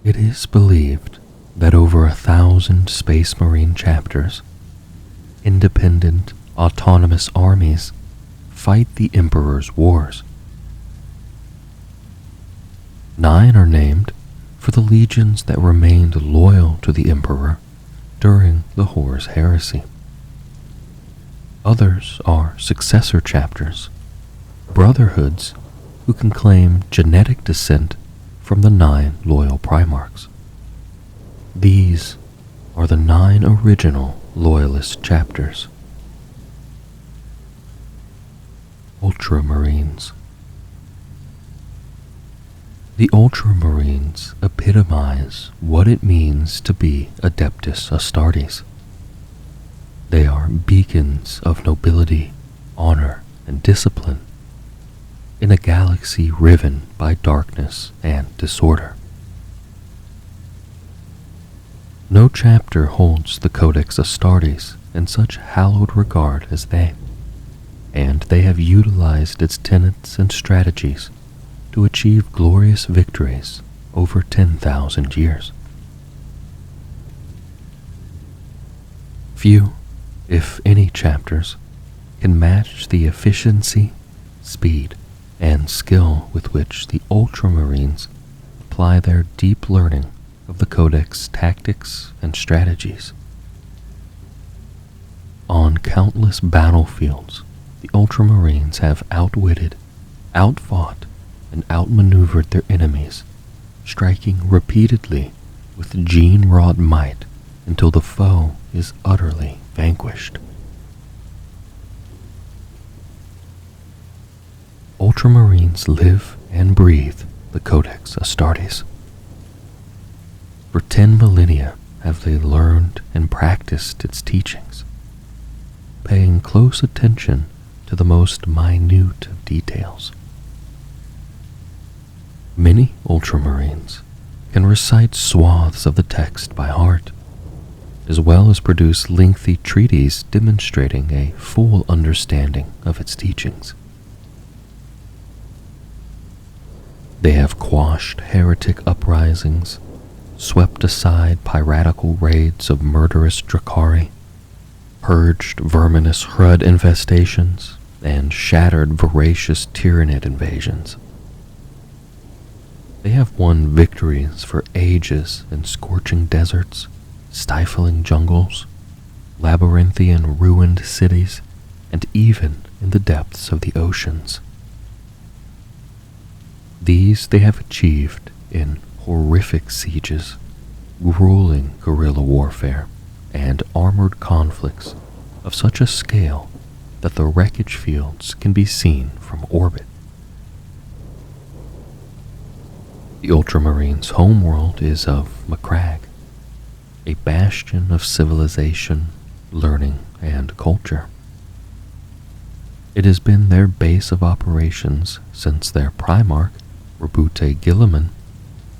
It is believed that over 1,000 Space Marine chapters, independent, autonomous armies, fight the Emperor's wars. 9 are named for the legions that remained loyal to the Emperor during the Horus heresy. Others are successor chapters, brotherhoods who can claim genetic descent from the 9 loyal Primarchs. These are the 9 original loyalist chapters. Ultramarines. The Ultramarines epitomize what it means to be Adeptus Astartes. They are beacons of nobility, honor, and discipline in a galaxy riven by darkness and disorder. No chapter holds the Codex Astartes in such hallowed regard as they, and they have utilized its tenets and strategies to achieve glorious victories over 10,000 years. Few, if any, chapters can match the efficiency, speed, and skill with which the Ultramarines apply their deep learning of the Codex tactics and strategies. On countless battlefields, the Ultramarines have outwitted, outfought, and outmaneuvered their enemies, striking repeatedly with gene-wrought might until the foe is utterly vanquished. Ultramarines live and breathe the Codex Astartes. For 10 millennia have they learned and practiced its teachings, paying close attention to the most minute of details. Many Ultramarines can recite swaths of the text by heart, as well as produce lengthy treatises demonstrating a full understanding of its teachings. They have quashed heretic uprisings, swept aside piratical raids of murderous Drakari, purged verminous Hrud infestations, and shattered voracious Tyranid invasions. They have won victories for ages in scorching deserts, stifling jungles, labyrinthian ruined cities, and even in the depths of the oceans. These they have achieved in horrific sieges, grueling guerrilla warfare, and armored conflicts of such a scale that the wreckage fields can be seen from orbit. The Ultramarines' homeworld is of Macragge, a bastion of civilization, learning, and culture. It has been their base of operations since their Primarch, Rabute Gilliman,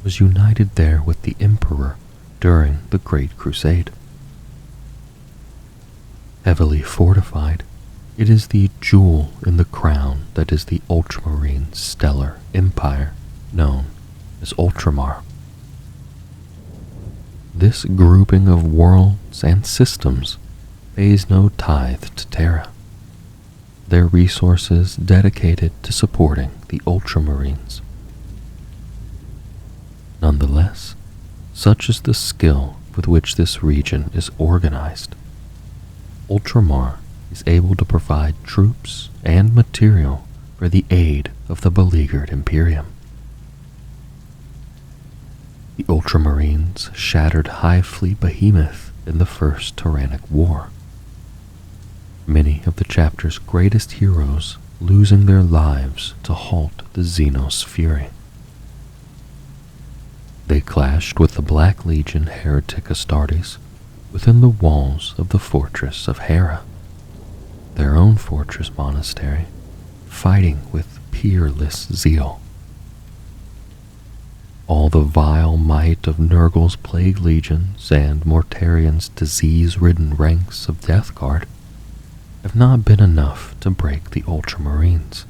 was united there with the Emperor during the Great Crusade. Heavily fortified, it is the jewel in the crown that is the Ultramarine stellar empire known as Ultramar. This grouping of worlds and systems pays no tithe to Terra, their resources dedicated to supporting the Ultramarines. Nonetheless, such is the skill with which this region is organized, Ultramar is able to provide troops and material for the aid of the beleaguered Imperium. The Ultramarines shattered High Fleet Behemoth in the First Tyrannic War, many of the chapter's greatest heroes losing their lives to halt the Xenos fury. They clashed with the Black Legion heretic Astartes within the walls of the fortress of Hera, their own fortress monastery, fighting with peerless zeal. All the vile might of Nurgle's plague legions and Mortarian's disease-ridden ranks of Death Guard have not been enough to break the Ultramarines,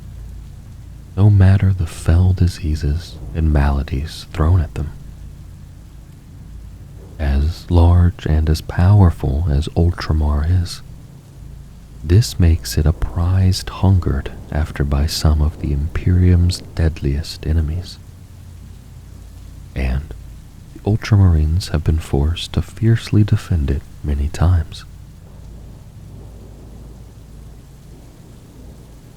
no matter the fell diseases and maladies thrown at them. as large and as powerful as Ultramar is. This makes it a prize hungered after by some of the Imperium's deadliest enemies. And the Ultramarines have been forced to fiercely defend it many times.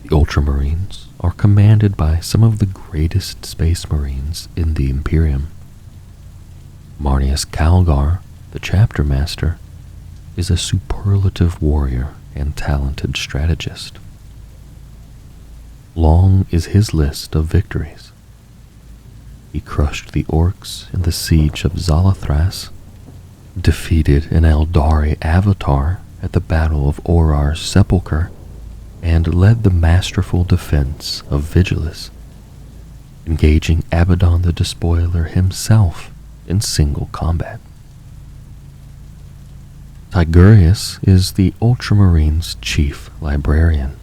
The Ultramarines are commanded by some of the greatest Space Marines in the Imperium. Marnius Calgar, the chapter master, is a superlative warrior and talented strategist. Long is his list of victories. He crushed the orcs in the siege of Zalathras, defeated an Eldari avatar at the Battle of Orar's Sepulchre, and led the masterful defense of Vigilus, engaging Abaddon the Despoiler himself in single combat. Tigurius is the Ultramarines' chief librarian,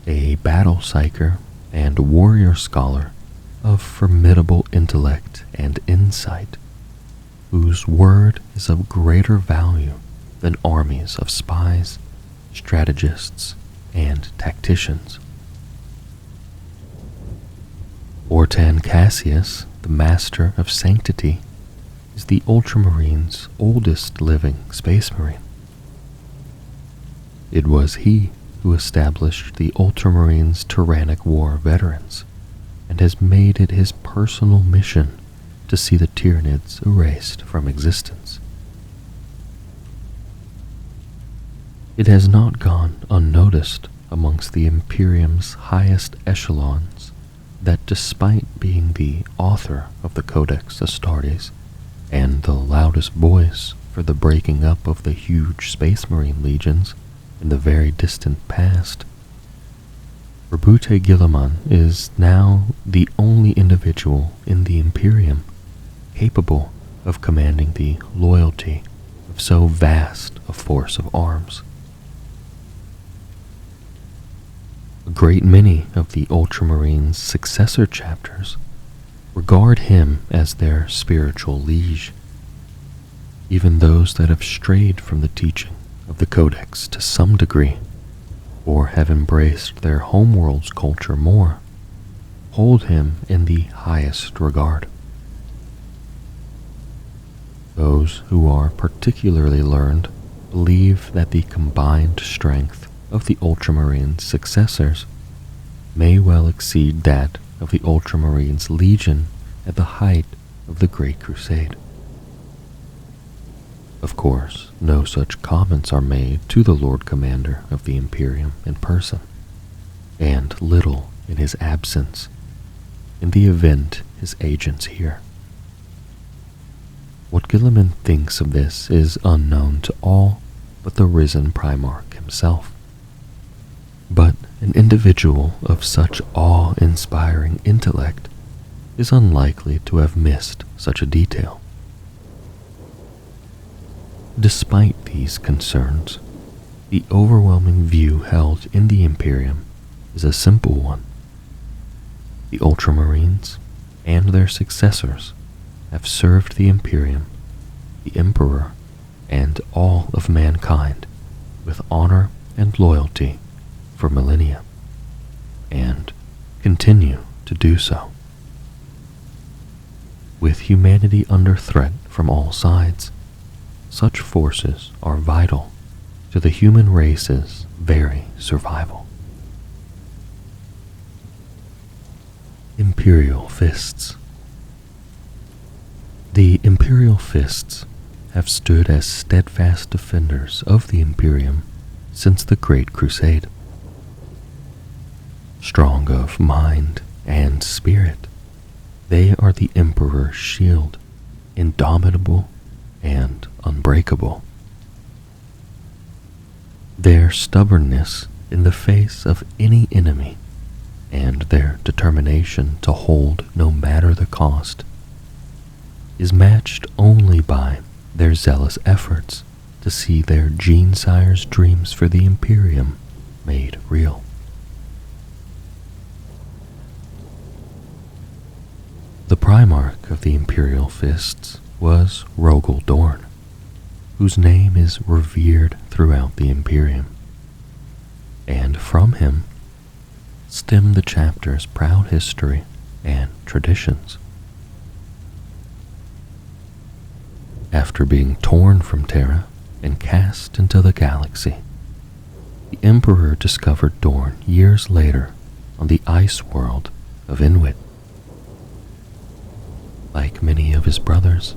a battle psyker and warrior scholar of formidable intellect and insight, whose word is of greater value than armies of spies, strategists, and tacticians. Ortan Cassius, the Master of Sanctity, is the Ultramarines' oldest living Space Marine. It was he who established the Ultramarines' Tyrannic War veterans, and has made it his personal mission to see the Tyranids erased from existence. It has not gone unnoticed amongst the Imperium's highest echelons that despite being the author of the Codex Astartes and the loudest voice for the breaking up of the huge Space Marine legions in the very distant past, Rabute Guilliman is now the only individual in the Imperium capable of commanding the loyalty of so vast a force of arms. A great many of the Ultramarines' successor chapters regard him as their spiritual liege. Even those that have strayed from the teaching of the Codex to some degree, or have embraced their homeworld's culture more, hold him in the highest regard. Those who are particularly learned believe that the combined strength of the Ultramarines' successors may well exceed that of the Ultramarines' legion at the height of the Great Crusade. Of course, no such comments are made to the Lord Commander of the Imperium in person, and little in his absence, in the event his agents hear. What Guilliman thinks of this is unknown to all but the risen Primarch himself. But an individual of such awe-inspiring intellect is unlikely to have missed such a detail. Despite these concerns, the overwhelming view held in the Imperium is a simple one. The Ultramarines and their successors have served the Imperium, the Emperor, and all of mankind with honor and loyalty for millennia, and continue to do so. With humanity under threat from all sides, such forces are vital to the human race's very survival. Imperial Fists. The Imperial Fists have stood as steadfast defenders of the Imperium since the Great Crusade. Strong of mind and spirit, they are the Emperor's shield, indomitable and unbreakable. Their stubbornness in the face of any enemy and their determination to hold no matter the cost is matched only by their zealous efforts to see their gene-sire's dreams for the Imperium made real. The Primarch of the Imperial Fists was Rogel Dorn, whose name is revered throughout the Imperium, and from him stem the chapter's proud history and traditions. After being torn from Terra and cast into the galaxy, the Emperor discovered Dorn years later on the ice world of Inuit. Like many of his brothers,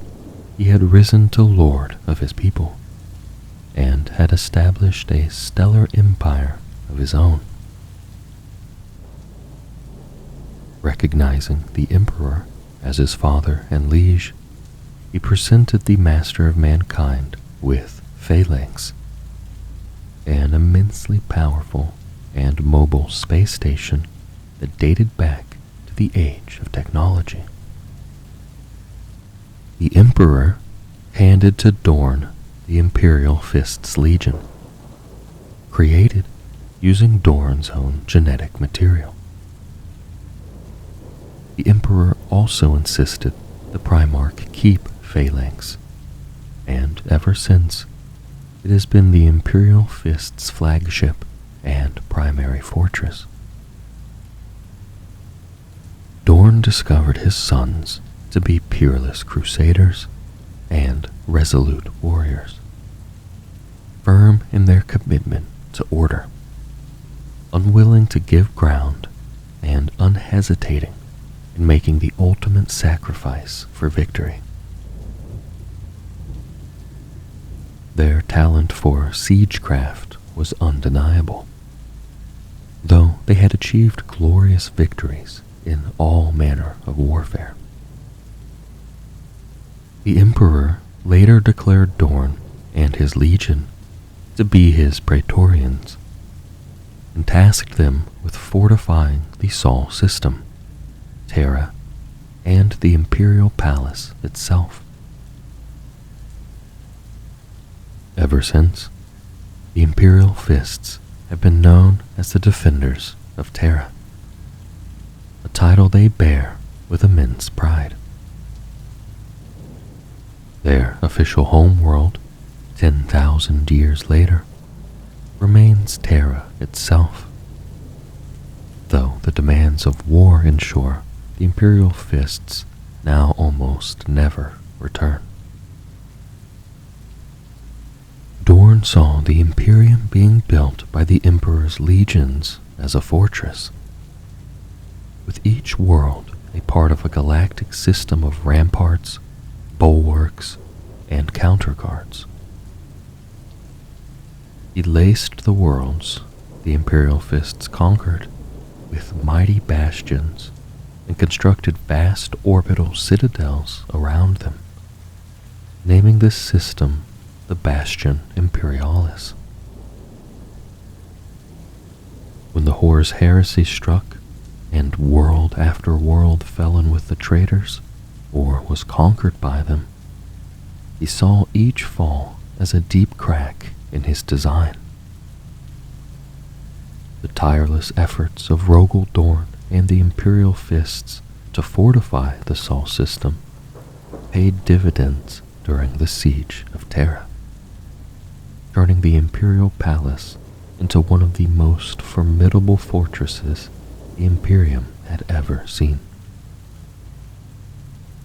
he had risen to lord of his people and had established a stellar empire of his own. Recognizing the Emperor as his father and liege, he presented the Master of Mankind with Phalanx, an immensely powerful and mobile space station that dated back to the age of technology. The Emperor handed to Dorn the Imperial Fists Legion, created using Dorn's own genetic material. The Emperor also insisted the Primarch keep Phalanx, and ever since, it has been the Imperial Fists' flagship and primary fortress. Dorn discovered his sons to be peerless crusaders and resolute warriors, firm in their commitment to order, unwilling to give ground, and unhesitating in making the ultimate sacrifice for victory. Their talent for siegecraft was undeniable, though they had achieved glorious victories in all manner of warfare. The Emperor later declared Dorn and his legion to be his praetorians, and tasked them with fortifying the Sol system, Terra, and the Imperial Palace itself. Ever since, the Imperial Fists have been known as the Defenders of Terra, a title they bear with immense pride. Their official homeworld, 10,000 years later, remains Terra itself, though the demands of war ensure the Imperial Fists now almost never return. Dorn saw the Imperium being built by the Emperor's legions as a fortress, with each world a part of a galactic system of ramparts, bulwarks, and counterguards. He laced the worlds the Imperial Fists conquered with mighty bastions and constructed vast orbital citadels around them, naming this system the Bastion Imperialis. When the Horus heresy struck and world after world fell in with the traitors or was conquered by them, he saw each fall as a deep crack in his design. The tireless efforts of Rogel Dorn and the Imperial Fists to fortify the Sol system paid dividends during the Siege of Terra, turning the Imperial Palace into one of the most formidable fortresses the Imperium had ever seen.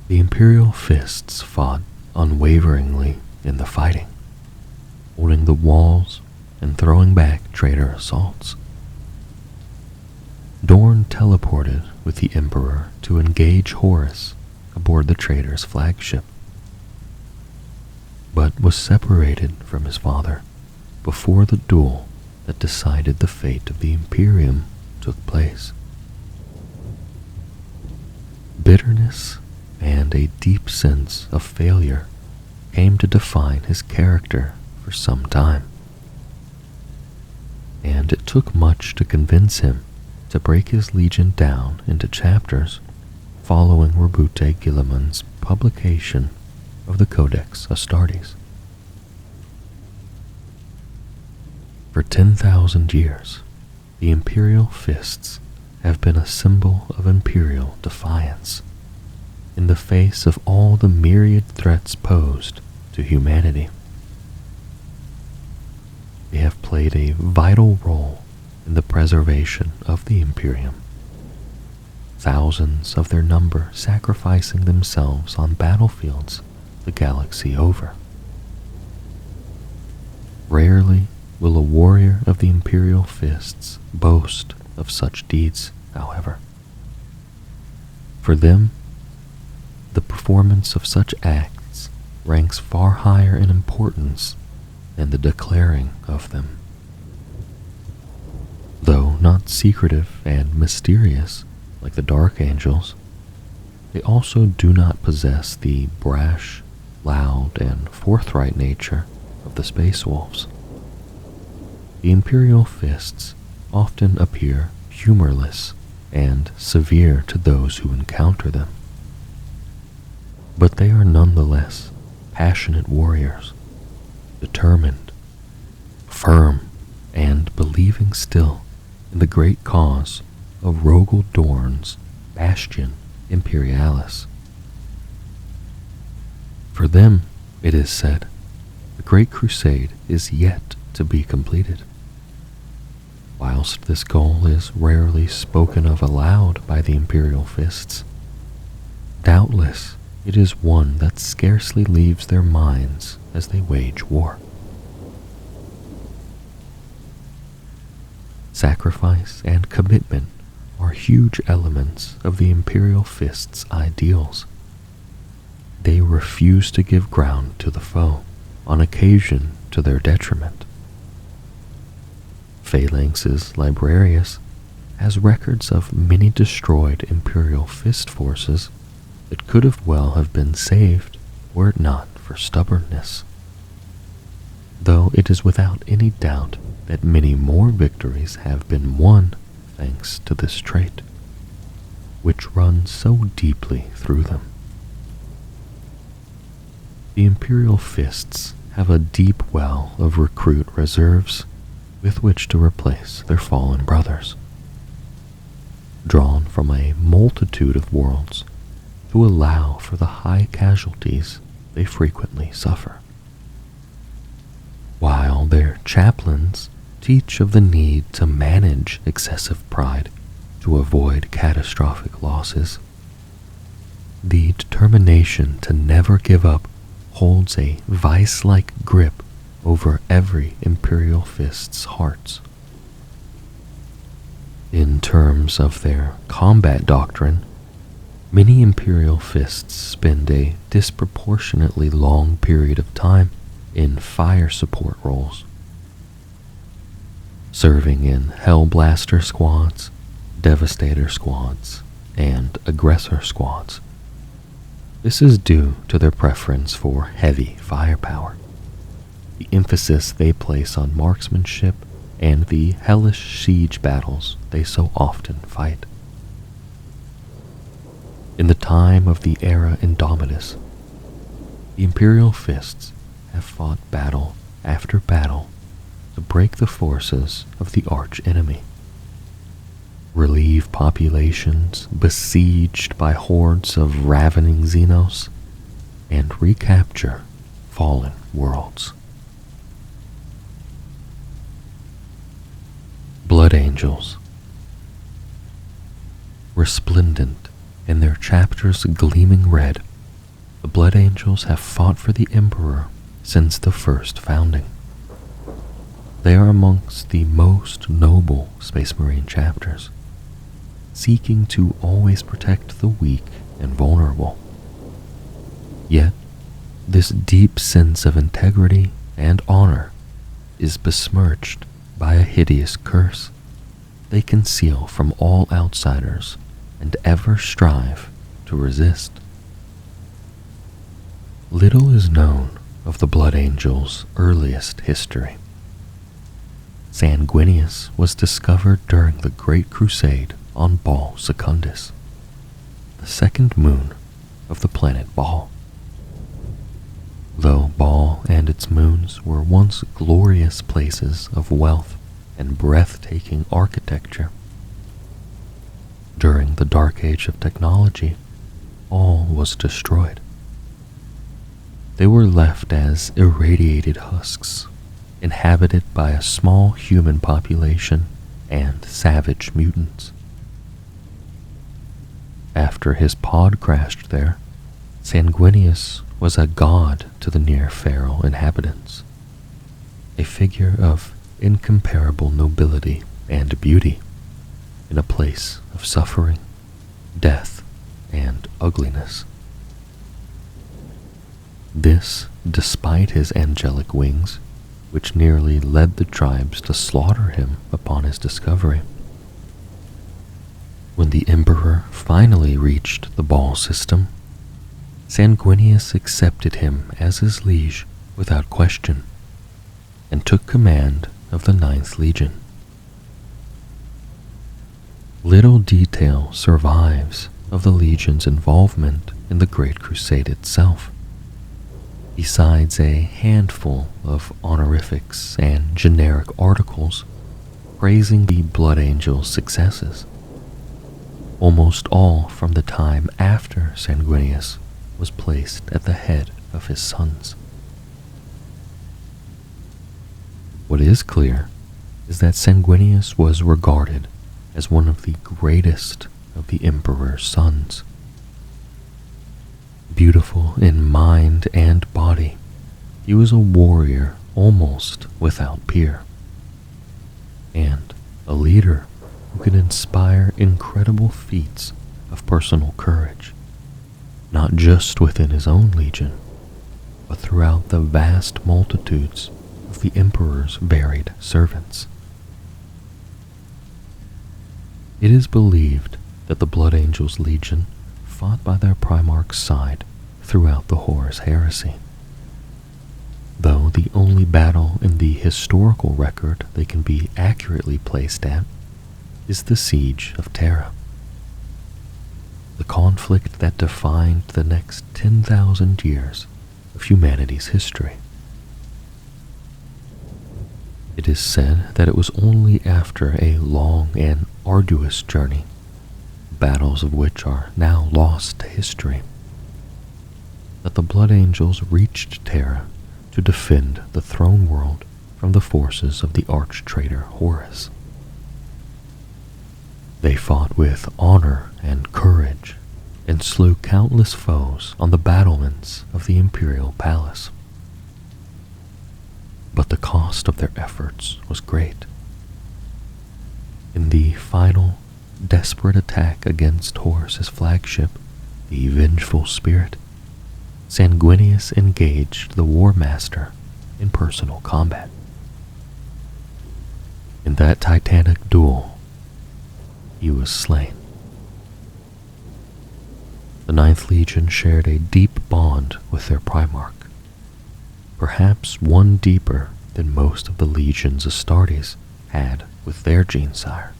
The Imperial Fists fought unwaveringly in the fighting, holding the walls and throwing back traitor assaults. Dorn teleported with the Emperor to engage Horus aboard the traitor's flagship, but was separated from his father before the duel that decided the fate of the Imperium took place. Bitterness and a deep sense of failure came to define his character for some time, and it took much to convince him to break his legion down into chapters following Rabute Guilliman's publication of the Codex Astartes. For 10,000 years, the Imperial Fists have been a symbol of imperial defiance, in the face of all the myriad threats posed to humanity. They have played a vital role in the preservation of the Imperium, thousands of their number sacrificing themselves on battlefields the galaxy over. Rarely will a warrior of the Imperial Fists boast of such deeds, however. For them, the performance of such acts ranks far higher in importance than the declaring of them. Though not secretive and mysterious like the Dark Angels, they also do not possess the brash, loud, and forthright nature of the Space Wolves. The Imperial Fists often appear humorless and severe to those who encounter them, but they are nonetheless passionate warriors, determined, firm, and believing still in the great cause of Rogel Dorn's Bastion Imperialis. For them, it is said, the Great Crusade is yet to be completed. Whilst this goal is rarely spoken of aloud by the Imperial Fists, doubtless it is one that scarcely leaves their minds as they wage war. Sacrifice and commitment are huge elements of the Imperial Fists' ideals. They refuse to give ground to the foe, on occasion to their detriment. Phalanx's Librarius has records of many destroyed Imperial Fist forces that could have been saved were it not for stubbornness. Though it is without any doubt that many more victories have been won thanks to this trait, which runs so deeply through them. The Imperial Fists have a deep well of recruit reserves with which to replace their fallen brothers, drawn from a multitude of worlds to allow for the high casualties they frequently suffer. While their chaplains teach of the need to manage excessive pride to avoid catastrophic losses, the determination to never give up holds a vice-like grip over every Imperial Fist's hearts. In terms of their combat doctrine, many Imperial Fists spend a disproportionately long period of time in fire support roles, serving in Hellblaster squads, Devastator squads, and Aggressor squads. This is due to their preference for heavy firepower, the emphasis they place on marksmanship, and the hellish siege battles they so often fight. In the time of the Era Indomitus, the Imperial Fists have fought battle after battle to break the forces of the arch-enemy, relieve populations besieged by hordes of ravening Xenos, and recapture fallen worlds. Blood Angels. Resplendent in their chapters gleaming red, the Blood Angels have fought for the Emperor since the first founding. They are amongst the most noble Space Marine chapters, seeking to always protect the weak and vulnerable. Yet, this deep sense of integrity and honor is besmirched by a hideous curse they conceal from all outsiders and ever strive to resist. Little is known of the Blood Angels' earliest history. Sanguinius was discovered during the Great Crusade on Ball Secundus, the second moon of the planet Ball. Though Ball and its moons were once glorious places of wealth and breathtaking architecture, during the Dark Age of technology, all was destroyed. They were left as irradiated husks, inhabited by a small human population and savage mutants. After his pod crashed there, Sanguinius was a god to the near-feral inhabitants, a figure of incomparable nobility and beauty in a place of suffering, death, and ugliness. This despite his angelic wings, which nearly led the tribes to slaughter him upon his discovery. When the Emperor finally reached the Ball system, Sanguinius accepted him as his liege without question, and took command of the 9th Legion. Little detail survives of the Legion's involvement in the Great Crusade itself, besides a handful of honorifics and generic articles praising the Blood Angel's successes, almost all from the time after Sanguinius was placed at the head of his sons. What is clear is that Sanguinius was regarded as one of the greatest of the Emperor's sons. Beautiful in mind and body, he was a warrior almost without peer, and a leader who could inspire incredible feats of personal courage, not just within his own legion, but throughout the vast multitudes of the Emperor's varied servants. It is believed that the Blood Angels Legion fought by their Primarch's side throughout the Horus heresy, though the only battle in the historical record they can be accurately placed at is the Siege of Terra, the conflict that defined the next 10,000 years of humanity's history. It is said that it was only after a long and arduous journey, battles of which are now lost to history, that the Blood Angels reached Terra to defend the throne world from the forces of the arch-traitor Horus. They fought with honor and courage and slew countless foes on the battlements of the Imperial Palace. But the cost of their efforts was great. In the final, desperate attack against Horus's flagship, the Vengeful Spirit, Sanguinius engaged the War Master in personal combat. In that titanic duel, he was slain. The 9th Legion shared a deep bond with their Primarch, perhaps one deeper than most of the legions Astartes had with their Genesire.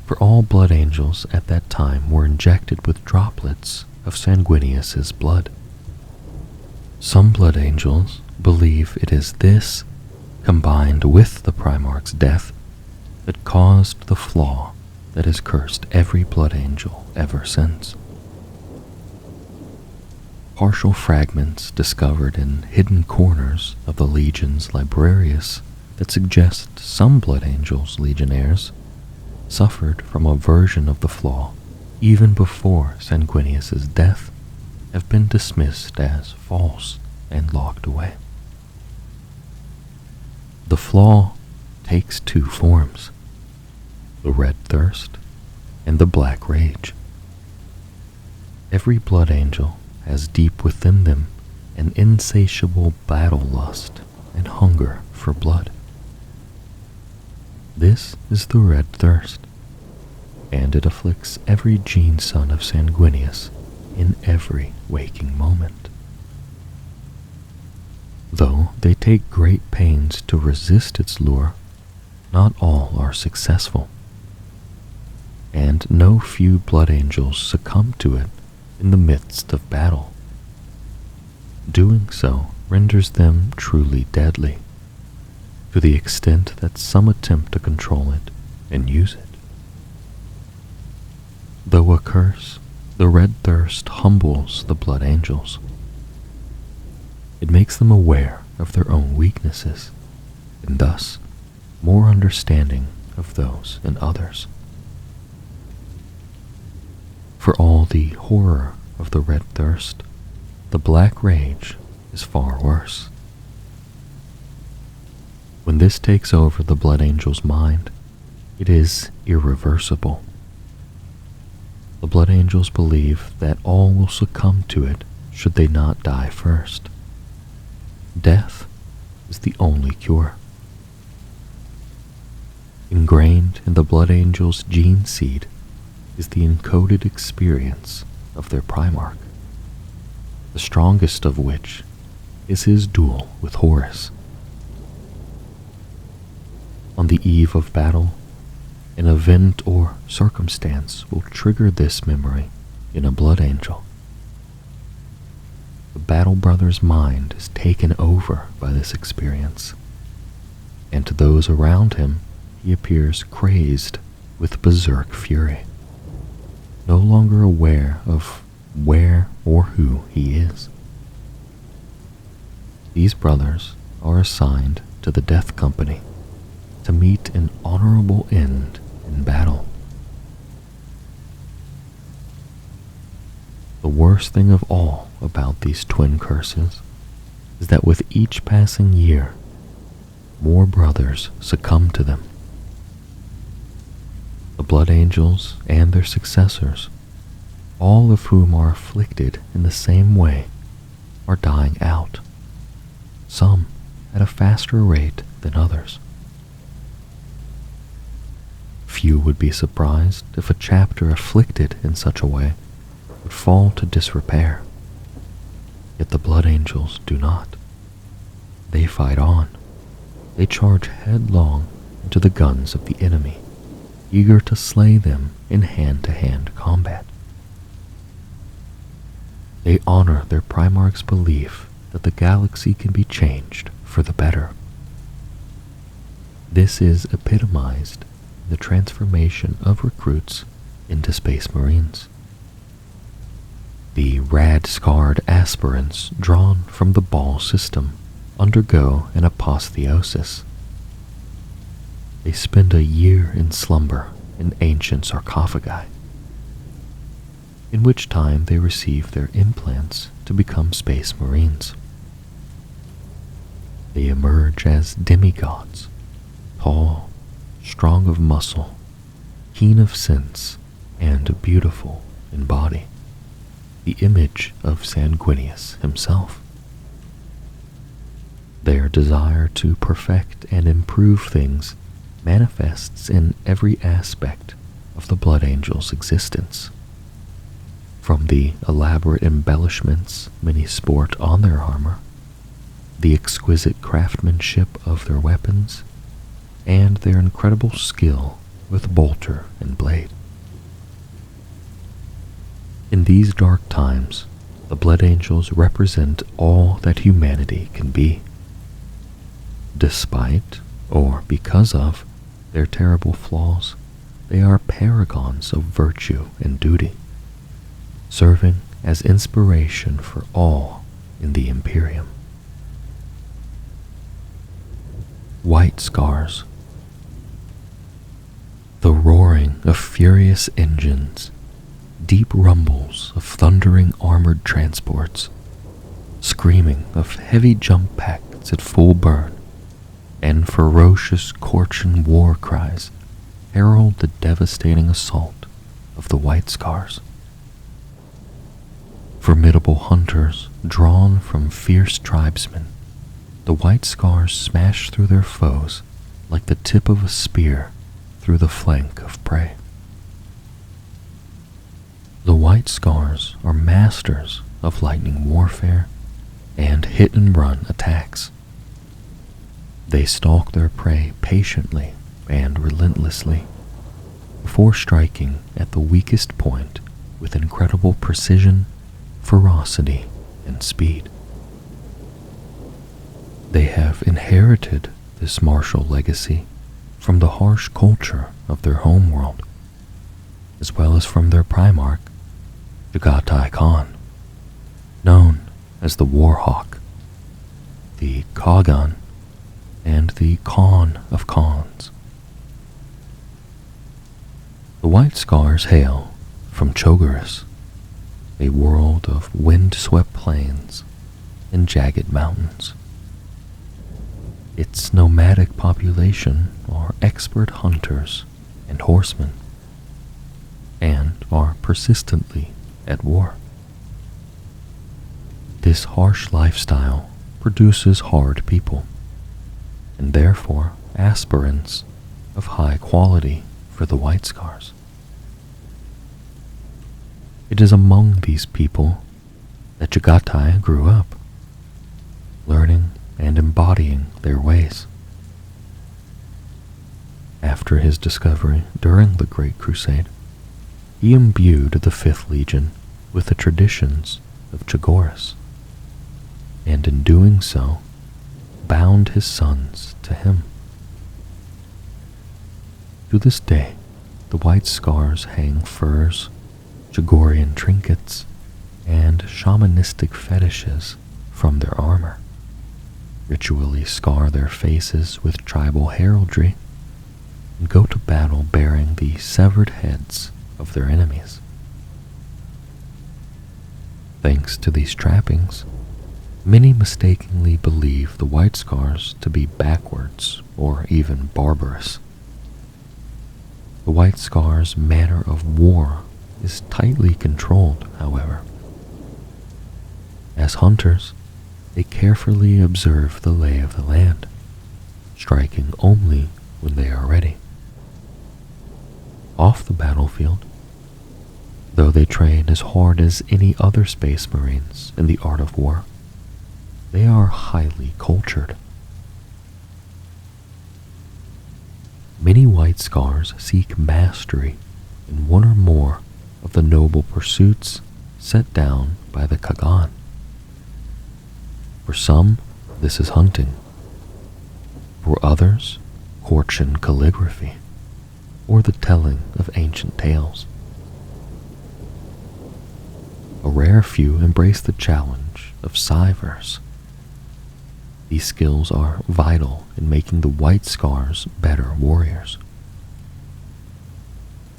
For all Blood Angels at that time were injected with droplets of Sanguinius's blood. Some Blood Angels believe it is this, combined with the Primarch's death, that caused the flaw that has cursed every Blood Angel ever since. Partial fragments discovered in hidden corners of the Legion's Librarius that suggest some Blood Angels legionnaires suffered from a version of the flaw even before Sanguinius's death have been dismissed as false and locked away. The flaw takes two forms: the Red Thirst and the Black Rage. Every Blood Angel has deep within them an insatiable battle lust and hunger for blood. This is the Red Thirst, and it afflicts every gene-son of Sanguinius in every waking moment. Though they take great pains to resist its lure, not all are successful, and no few Blood Angels succumb to it in the midst of battle. Doing so renders them truly deadly, to the extent that some attempt to control it and use it. Though a curse, The red thirst humbles the blood angels. It makes them aware of their own weaknesses, and thus more understanding of those in others. For all the horror of the red thirst, the black rage is far worse. When this takes over the blood angel's mind, it is irreversible. The blood angels believe that all will succumb to it should they not die first. Death is the only cure. Ingrained in the blood angel's gene seed is the encoded experience of their Primarch, the strongest of which is his duel with Horus. On the eve of battle, an event or circumstance will trigger this memory in a blood angel. The battle brother's mind is taken over by this experience, and to those around him he appears crazed with berserk fury, no longer aware of where or who he is. These brothers are assigned to the Death Company to meet an honorable end in battle. The worst thing of all about these twin curses is that with each passing year, more brothers succumb to them. The blood angels and their successors, all of whom are afflicted in the same way, are dying out, some at a faster rate than others. Few would be surprised if a chapter afflicted in such a way would fall to disrepair. Yet the blood angels do not. They fight on. They charge headlong into the guns of the enemy, eager to slay them in hand-to-hand combat. They honor their Primarch's belief that the galaxy can be changed for the better. This is epitomized in the transformation of recruits into Space Marines. The rad-scarred aspirants drawn from the Ball system undergo an apotheosis. They spend a year in slumber in ancient sarcophagi, in which time they receive their implants to become Space Marines. They emerge as demigods, tall, strong of muscle, keen of sense, and beautiful in body, the image of Sanguinius himself. Their desire to perfect and improve things manifests in every aspect of the blood angel's existence, from the elaborate embellishments many sport on their armor, the exquisite craftsmanship of their weapons, and their incredible skill with bolter and blade. In these dark times, the blood angels represent all that humanity can be. Despite, or because of, their terrible flaws, they are paragons of virtue and duty, serving as inspiration for all in the Imperium. White Scars. The roaring of furious engines, deep rumbles of thundering armored transports, screaming of heavy jump packs at full burn, and ferocious Korchan war cries herald the devastating assault of the White Scars. Formidable hunters drawn from fierce tribesmen, the White Scars smash through their foes like the tip of a spear through the flank of prey. The White Scars are masters of lightning warfare and hit-and-run attacks. They stalk their prey patiently and relentlessly, before striking at the weakest point with incredible precision, ferocity, and speed. They have inherited this martial legacy from the harsh culture of their homeworld, as well as from their Primarch, Jagatai Khan, known as the Warhawk, the Kagan, and the Khan of Khans. The White Scars hail from Chogoris, a world of wind-swept plains and jagged mountains. Its nomadic population are expert hunters and horsemen, and are persistently at war. This harsh lifestyle produces hard people, and therefore aspirants of high quality for the White Scars. It is among these people that Jagatai grew up, learning and embodying their ways. After his discovery during the Great Crusade, he imbued the 5th Legion with the traditions of Chogoris, and in doing so, bound his sons to him. To this day, the White Scars hang furs, Chogorian trinkets, and shamanistic fetishes from their armor, ritually scar their faces with tribal heraldry, and go to battle bearing the severed heads of their enemies. Thanks to these trappings, many mistakenly believe the White Scars to be backwards or even barbarous. The White Scars' manner of war is tightly controlled, however. As hunters, they carefully observe the lay of the land, striking only when they are ready. Off the battlefield, though they train as hard as any other Space Marines in the art of war, they are highly cultured. Many White Scars seek mastery in one or more of the noble pursuits set down by the Kagan. For some, this is hunting. For others, Korchan calligraphy, or the telling of ancient tales. A rare few embrace the challenge of Cyvers. These skills are vital in making the White Scars better warriors.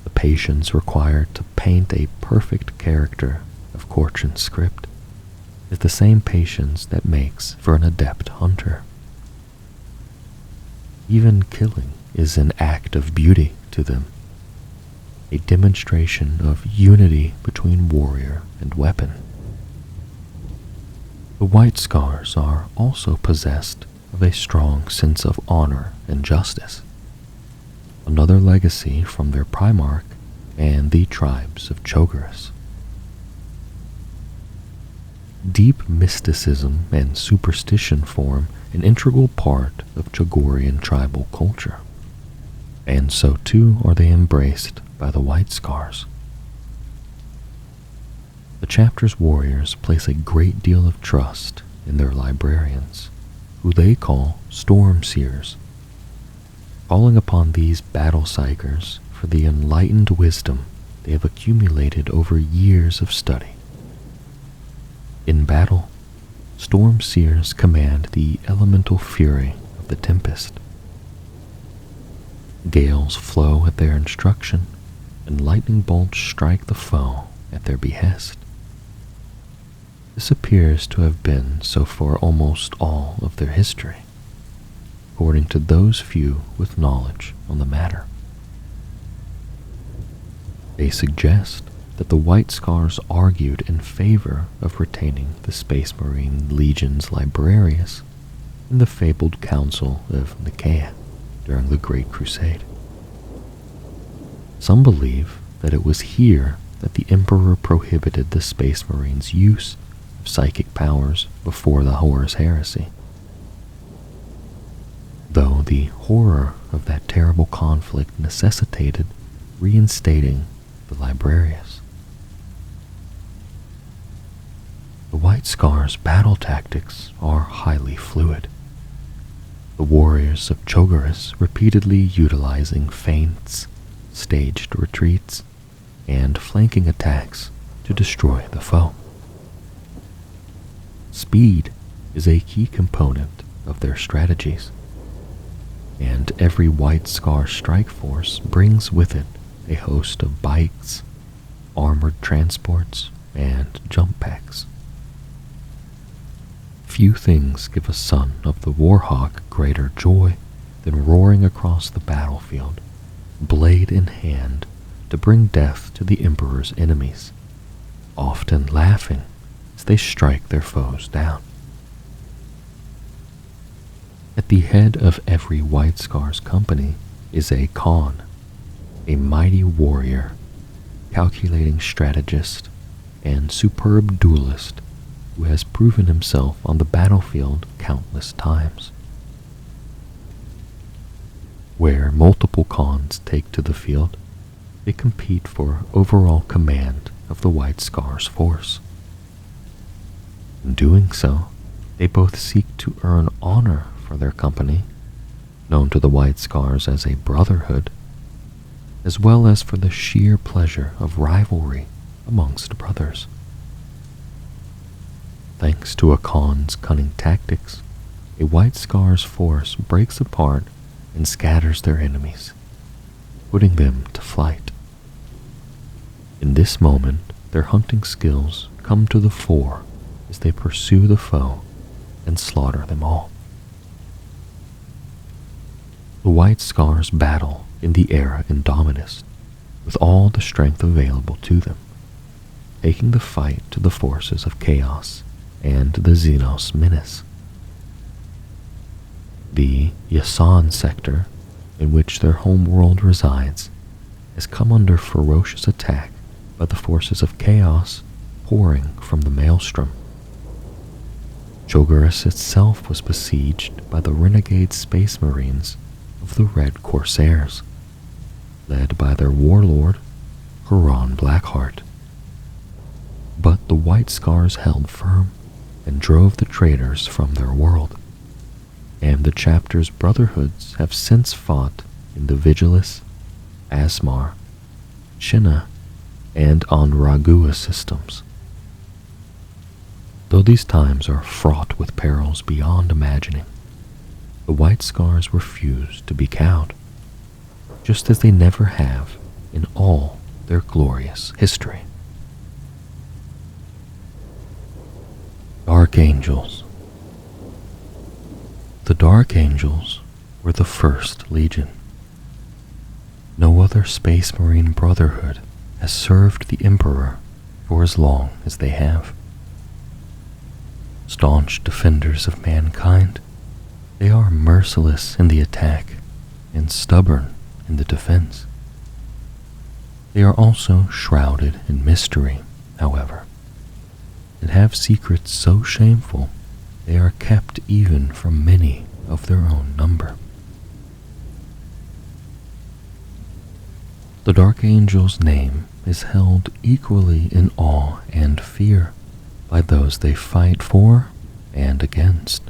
The patience required to paint a perfect character of Korchan script is the same patience that makes for an adept hunter. Even killing is an act of beauty to them, a demonstration of unity between warrior and weapon. The White Scars are also possessed of a strong sense of honor and justice, another legacy from their Primarch and the tribes of Chogoris. Deep mysticism and superstition form an integral part of Chogorian tribal culture, and so too are they embraced by the White Scars. The chapter's warriors place a great deal of trust in their librarians, who they call Storm Seers, calling upon these battle psychers for the enlightened wisdom they have accumulated over years of study. In battle, Storm Seers command the elemental fury of the Tempest. Gales flow at their instruction, and lightning bolts strike the foe at their behest. This appears to have been so for almost all of their history, according to those few with knowledge on the matter. They suggest that the White Scars argued in favor of retaining the Space Marine Legion's Librarius in the fabled Council of Nicaea during the Great Crusade. Some believe that it was here that the Emperor prohibited the Space Marines' use of psychic powers before the Horus Heresy. Though the horror of that terrible conflict necessitated reinstating the Librarius. The White Scars' battle tactics are highly fluid, the warriors of Chogoris repeatedly utilizing feints, staged retreats, and flanking attacks to destroy the foe. Speed is a key component of their strategies, and every White Scar strike force brings with it a host of bikes, armored transports, and jump packs. Few things give a son of the Warhawk greater joy than roaring across the battlefield, blade in hand, to bring death to the Emperor's enemies, often laughing as they strike their foes down. At the head of every White Scar's company is a Khan, a mighty warrior, calculating strategist, and superb duelist who has proven himself on the battlefield countless times. Where multiple Khans take to the field, they compete for overall command of the White Scar's force. In doing so, they both seek to earn honor for their company, known to the White Scars as a brotherhood, as well as for the sheer pleasure of rivalry amongst brothers. Thanks to a Khan's cunning tactics, a White Scar's force breaks apart and scatters their enemies, putting them to flight. In this moment, their hunting skills come to the fore as they pursue the foe and slaughter them all. The White Scars battle in the era Indominus with all the strength available to them, taking the fight to the forces of Chaos and the Xenos Menace. The Yasan sector, in which their homeworld resides, has come under ferocious attack by the forces of Chaos pouring from the Maelstrom. Cho'Garis itself was besieged by the renegade Space Marines of the Red Corsairs, led by their warlord, Huron Blackheart. But the White Scars held firm and drove the traitors from their world, and the chapter's brotherhoods have since fought in the Vigilis, Asmar, Shinna, and Anragua systems. Though these times are fraught with perils beyond imagining, the White Scars refuse to be cowed, just as they never have in all their glorious history. Dark Angels. The Dark Angels were the first legion. No other Space Marine brotherhood has served the Emperor for as long as they have. Staunch defenders of mankind, they are merciless in the attack and stubborn in the defense. They are also shrouded in mystery, however, and have secrets so shameful they are kept even from many of their own number. The Dark Angel's name is held equally in awe and fear by those they fight for and against.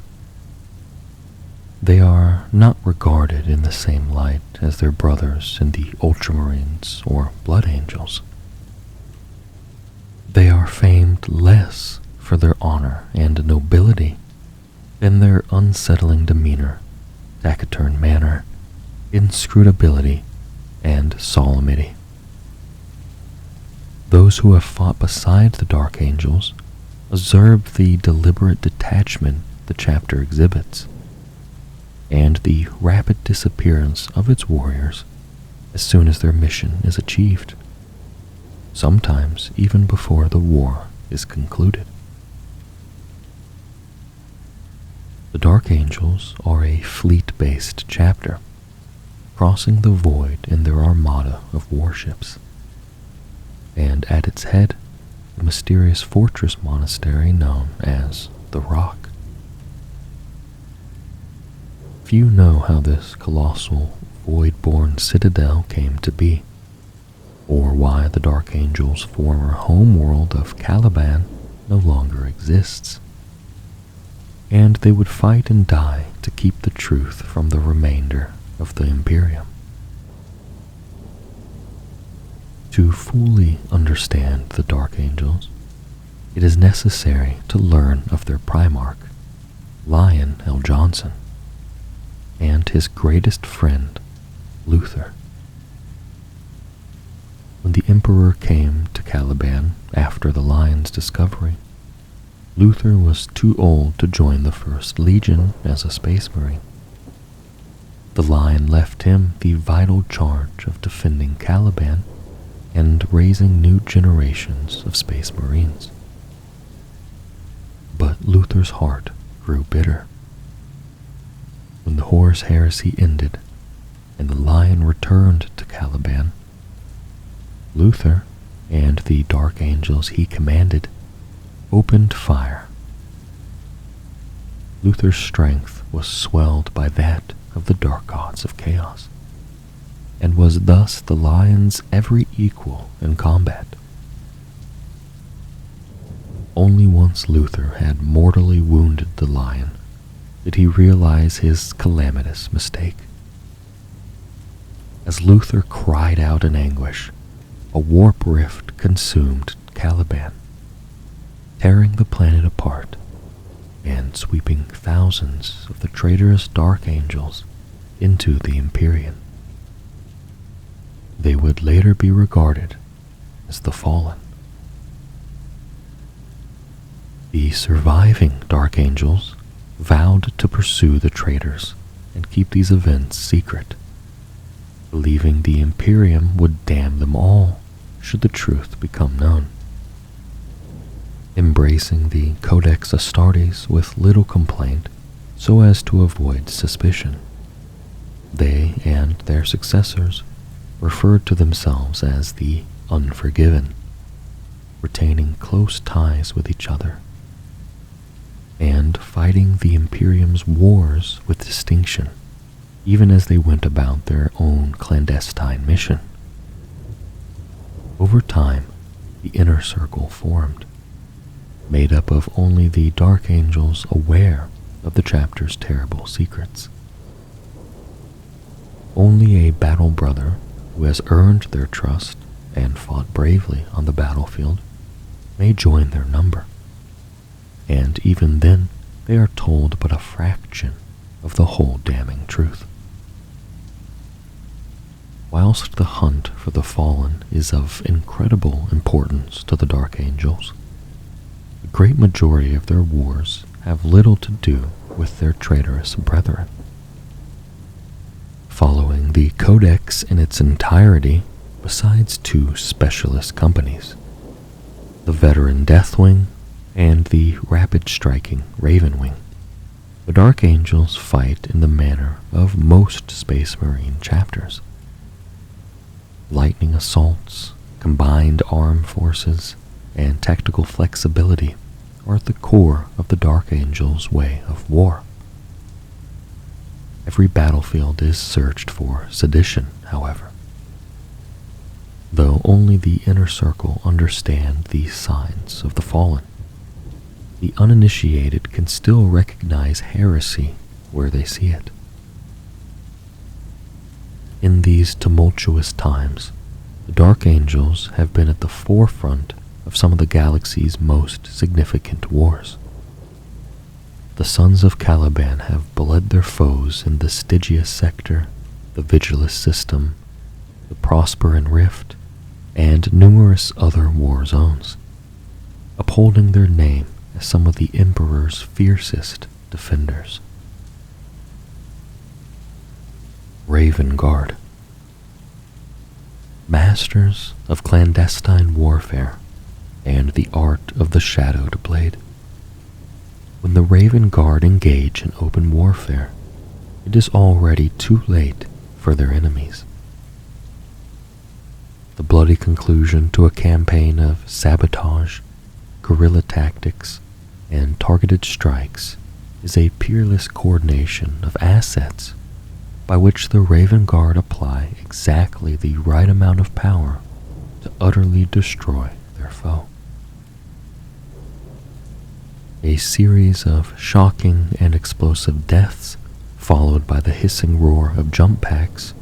They are not regarded in the same light as their brothers in the Ultramarines or Blood Angels. They are famed less for their honor and nobility than their unsettling demeanor, taciturn manner, inscrutability, and solemnity. Those who have fought beside the Dark Angels observe the deliberate detachment the chapter exhibits, and the rapid disappearance of its warriors as soon as their mission is achieved, sometimes even before the war is concluded. The Dark Angels are a fleet-based chapter, crossing the void in their armada of warships, and at its head, the mysterious fortress monastery known as the Rock. Few know how this colossal, void-born citadel came to be, or why the Dark Angel's former homeworld of Caliban no longer exists, and they would fight and die to keep the truth from the remainder of the Imperium. To fully understand the Dark Angels, it is necessary to learn of their primarch, Lion L. Johnson, and his greatest friend, Luther. When the Emperor came to Caliban after the Lion's discovery, Luther was too old to join the First Legion as a Space Marine. The Lion left him the vital charge of defending Caliban and raising new generations of Space Marines. But Luther's heart grew bitter. When the Horus Heresy ended and the Lion returned to Caliban, Luther and the Dark Angels he commanded opened fire. Luther's strength was swelled by that of the Dark Gods of Chaos, and was thus the Lion's every equal in combat. Only once Luther had mortally wounded the Lion did he realize his calamitous mistake. As Luther cried out in anguish, a warp rift consumed Caliban, tearing the planet apart and sweeping thousands of the traitorous Dark Angels into the Empyrean. They would later be regarded as the Fallen. The surviving Dark Angels vowed to pursue the traitors and keep these events secret, believing the Imperium would damn them all should the truth become known. Embracing the Codex Astartes with little complaint so as to avoid suspicion, they and their successors referred to themselves as the Unforgiven, retaining close ties with each other, and fighting the Imperium's wars with distinction, even as they went about their own clandestine mission. Over time, the Inner Circle formed, made up of only the Dark Angels aware of the chapter's terrible secrets. Only a battle brother who has earned their trust and fought bravely on the battlefield may join their number, and even then they are told but a fraction of the whole damning truth. Whilst the hunt for the Fallen is of incredible importance to the Dark Angels, the great majority of their wars have little to do with their traitorous brethren. Following the Codex in its entirety, besides two specialist companies, the veteran Deathwing and the rapid-striking Ravenwing, the Dark Angels fight in the manner of most Space Marine chapters. Lightning assaults, combined armed forces, and tactical flexibility are at the core of the Dark Angels' way of war. Every battlefield is searched for sedition, however. Though only the Inner Circle understand these signs of the Fallen, the uninitiated can still recognize heresy where they see it. In these tumultuous times, the Dark Angels have been at the forefront of some of the galaxy's most significant wars. The Sons of Caliban have bled their foes in the Stygius Sector, the Vigilus System, the Prosperan Rift, and numerous other war zones, upholding their name as some of the Emperor's fiercest defenders. Raven Guard. Masters of clandestine warfare and the art of the shadowed blade. When the Raven Guard engage in open warfare, it is already too late for their enemies. The bloody conclusion to a campaign of sabotage, guerrilla tactics, and targeted strikes is a peerless coordination of assets by which the Raven Guard apply exactly the right amount of power to utterly destroy their foe. A series of shocking and explosive deaths, followed by the hissing roar of jump packs,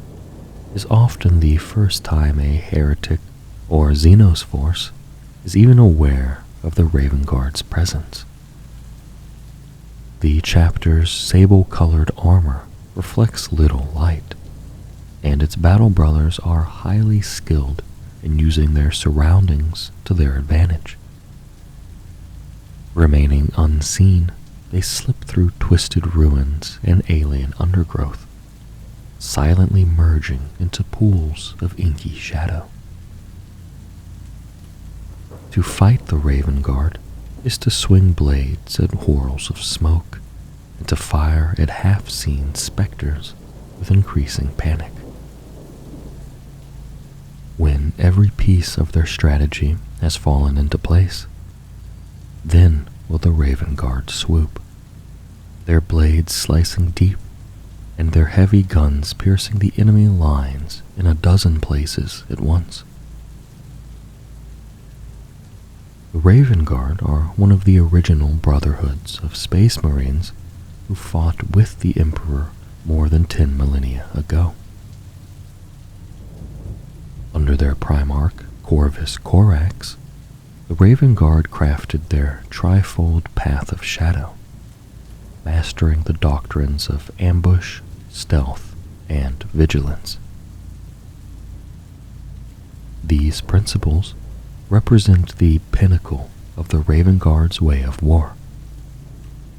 is often the first time a heretic or Xenos force is even aware of the Raven Guard's presence. The chapter's sable-colored armor reflects little light, and its battle brothers are highly skilled in using their surroundings to their advantage. Remaining unseen, they slip through twisted ruins and alien undergrowth, silently merging into pools of inky shadow. To fight the Raven Guard is to swing blades at whorls of smoke and to fire at half-seen specters with increasing panic. When every piece of their strategy has fallen into place, then will the Raven Guard swoop, their blades slicing deep and their heavy guns piercing the enemy lines in a dozen places at once. The Raven Guard are one of the original brotherhoods of Space Marines who fought with the Emperor more than 10 millennia ago. Under their Primarch, Corvus Corax, the Raven Guard crafted their trifold path of shadow, mastering the doctrines of ambush, stealth, and vigilance. These principles represent the pinnacle of the Raven Guard's way of war,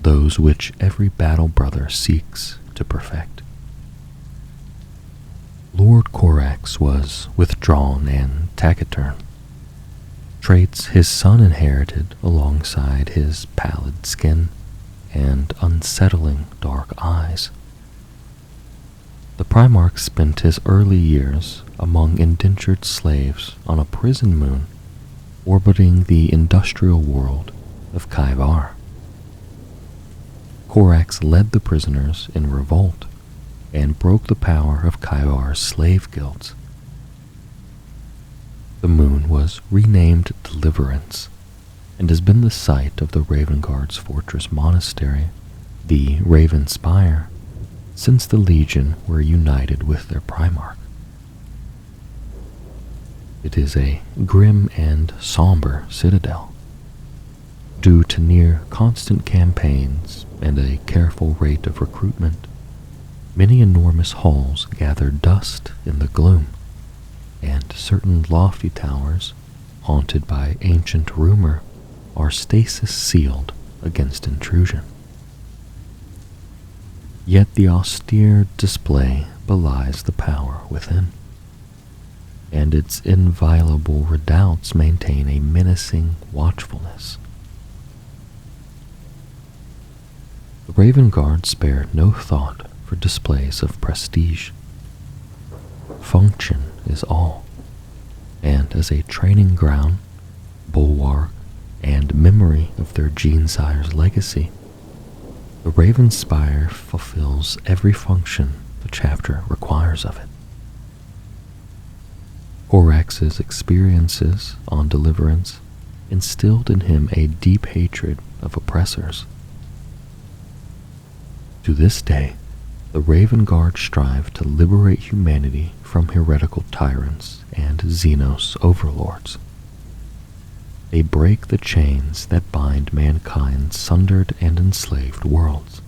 those which every battle brother seeks to perfect. Lord Corax was withdrawn and taciturn, traits his son inherited alongside his pallid skin and unsettling dark eyes. The Primarch spent his early years among indentured slaves on a prison moon orbiting the industrial world of Kaivar. Corax led the prisoners in revolt and broke the power of Kaivar's slave guilds. The moon was renamed Deliverance and has been the site of the Raven Guard's fortress monastery, the Raven Spire, since the Legion were united with their Primarch. It is a grim and somber citadel. Due to near constant campaigns and a careful rate of recruitment, many enormous halls gather dust in the gloom, and certain lofty towers, haunted by ancient rumor, are stasis-sealed against intrusion. Yet the austere display belies the power within, and its inviolable redoubts maintain a menacing watchfulness. The Raven Guard spared no thought for displays of prestige. Function is all, and as a training ground, bulwark, and memory of their genesire's legacy, the Raven Spire fulfills every function the chapter requires of it. Corax's experiences on Deliverance instilled in him a deep hatred of oppressors. To this day, the Raven Guard strive to liberate humanity from heretical tyrants and Xenos overlords. They break the chains that bind mankind's sundered and enslaved worlds,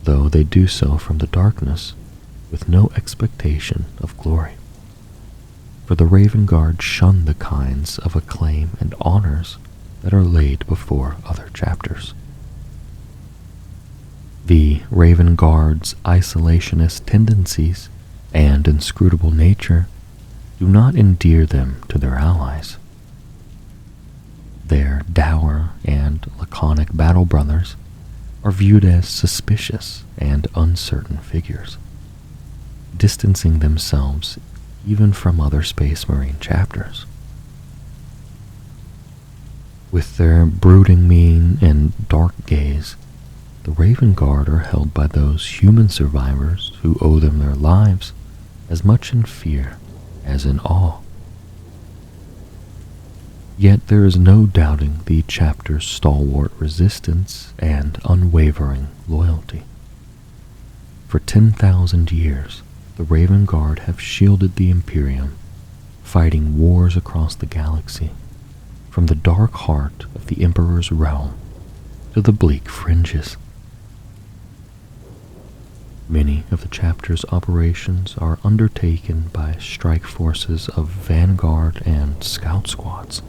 though they do so from the darkness with no expectation of glory. For the Raven Guard shun the kinds of acclaim and honors that are laid before other chapters. The Raven Guard's isolationist tendencies and inscrutable nature do not endear them to their allies. Their dour and laconic battle brothers are viewed as suspicious and uncertain figures, distancing themselves even from other Space Marine chapters. With their brooding mien and dark gaze, the Raven Guard are held by those human survivors who owe them their lives as much in fear as in awe. Yet there is no doubting the chapter's stalwart resistance and unwavering loyalty. For 10,000 years, the Raven Guard have shielded the Imperium, fighting wars across the galaxy, from the dark heart of the Emperor's realm to the bleak fringes. Many of the chapter's operations are undertaken by strike forces of Vanguard and Scout squads,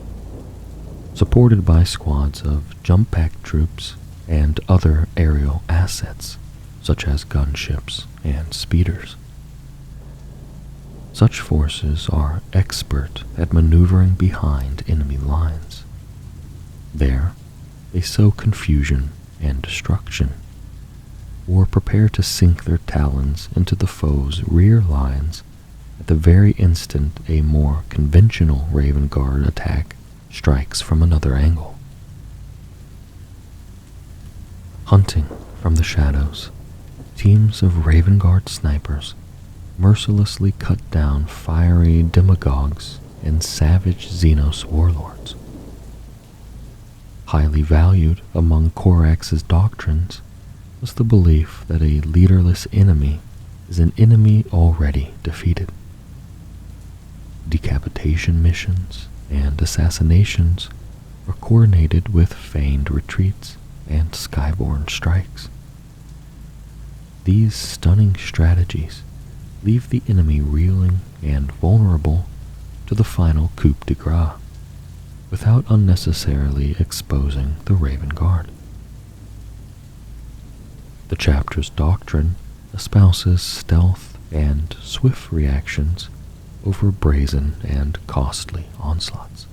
supported by squads of jump pack troops and other aerial assets, such as gunships and speeders. Such forces are expert at maneuvering behind enemy lines. There, they sow confusion and destruction, or prepare to sink their talons into the foe's rear lines at the very instant a more conventional Raven Guard attack strikes from another angle. Hunting from the shadows, teams of Raven Guard snipers mercilessly cut down fiery demagogues and savage Xenos warlords. Highly valued among Corax's doctrines was the belief that a leaderless enemy is an enemy already defeated. Decapitation missions and assassinations were coordinated with feigned retreats and skyborne strikes. These stunning strategies leave the enemy reeling and vulnerable to the final coup de grace, without unnecessarily exposing the Raven Guard. The chapter's doctrine espouses stealth and swift reactions over brazen and costly onslaughts.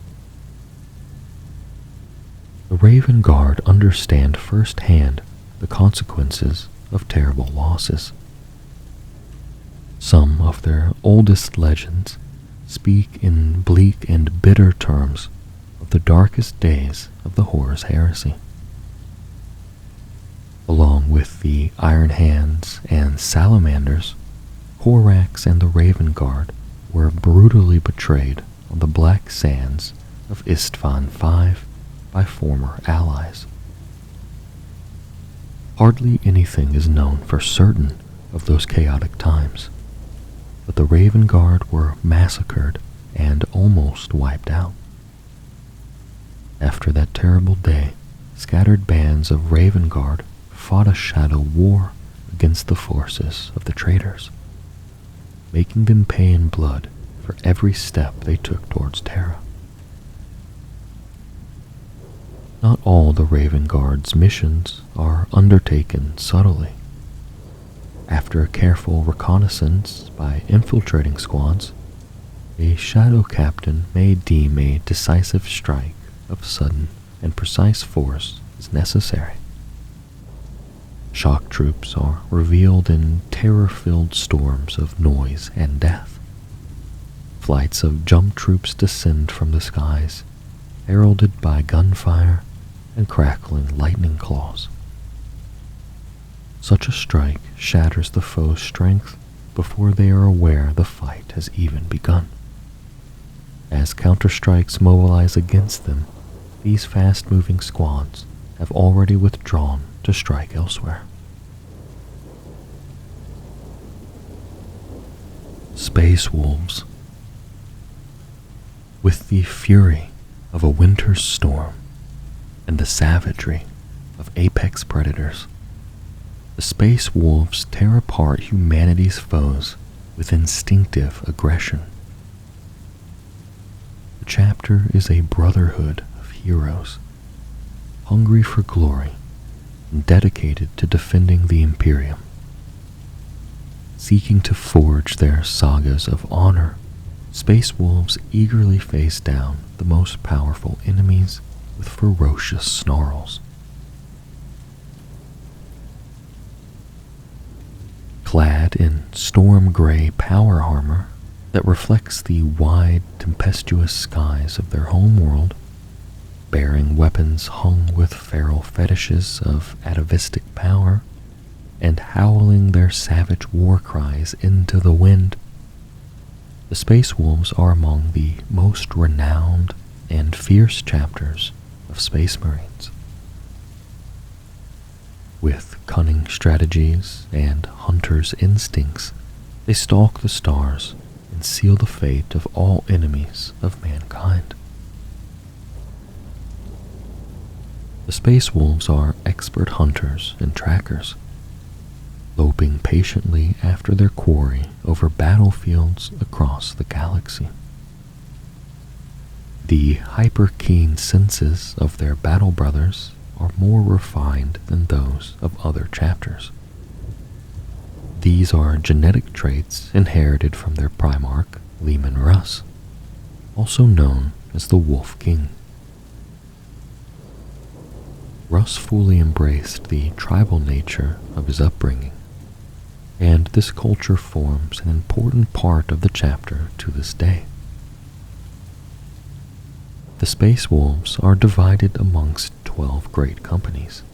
The Raven Guard understand firsthand the consequences of terrible losses. Some of their oldest legends speak in bleak and bitter terms of the darkest days of the Horus heresy. Along with the Iron Hands and Salamanders, Corax and the Raven Guard were brutally betrayed on the black sands of Istvan V by former allies. Hardly anything is known for certain of those chaotic times, but the Raven Guard were massacred and almost wiped out. After that terrible day, scattered bands of Raven Guard fought a shadow war against the forces of the traitors, making them pay in blood for every step they took towards Terra. Not all the Raven Guard's missions are undertaken subtly. After a careful reconnaissance by infiltrating squads, a shadow captain may deem a decisive strike of sudden and precise force is necessary. Shock troops are revealed in terror-filled storms of noise and death. Flights of jump troops descend from the skies, heralded by gunfire and crackling lightning claws. Such a strike shatters the foe's strength before they are aware the fight has even begun. As counterstrikes mobilize against them, these fast-moving squads have already withdrawn to strike elsewhere. Space Wolves. With the fury of a winter's storm and the savagery of apex predators, the Space Wolves tear apart humanity's foes with instinctive aggression. The chapter is a brotherhood of heroes, hungry for glory and dedicated to defending the Imperium. Seeking to forge their sagas of honor, Space Wolves eagerly face down the most powerful enemies with ferocious snarls. Clad in storm gray power armor that reflects the wide, tempestuous skies of their homeworld, bearing weapons hung with feral fetishes of atavistic power, and howling their savage war cries into the wind, the Space Wolves are among the most renowned and fierce chapters of Space Marines. With cunning strategies and hunter's instincts, they stalk the stars in can seal the fate of all enemies of mankind. The Space Wolves are expert hunters and trackers, loping patiently after their quarry over battlefields across the galaxy. The hyper-keen senses of their battle brothers are more refined than those of other chapters. These are genetic traits inherited from their primarch, Leman Russ, also known as the Wolf King. Russ fully embraced the tribal nature of his upbringing, and this culture forms an important part of the chapter to this day. The Space Wolves are divided amongst 12 great companies,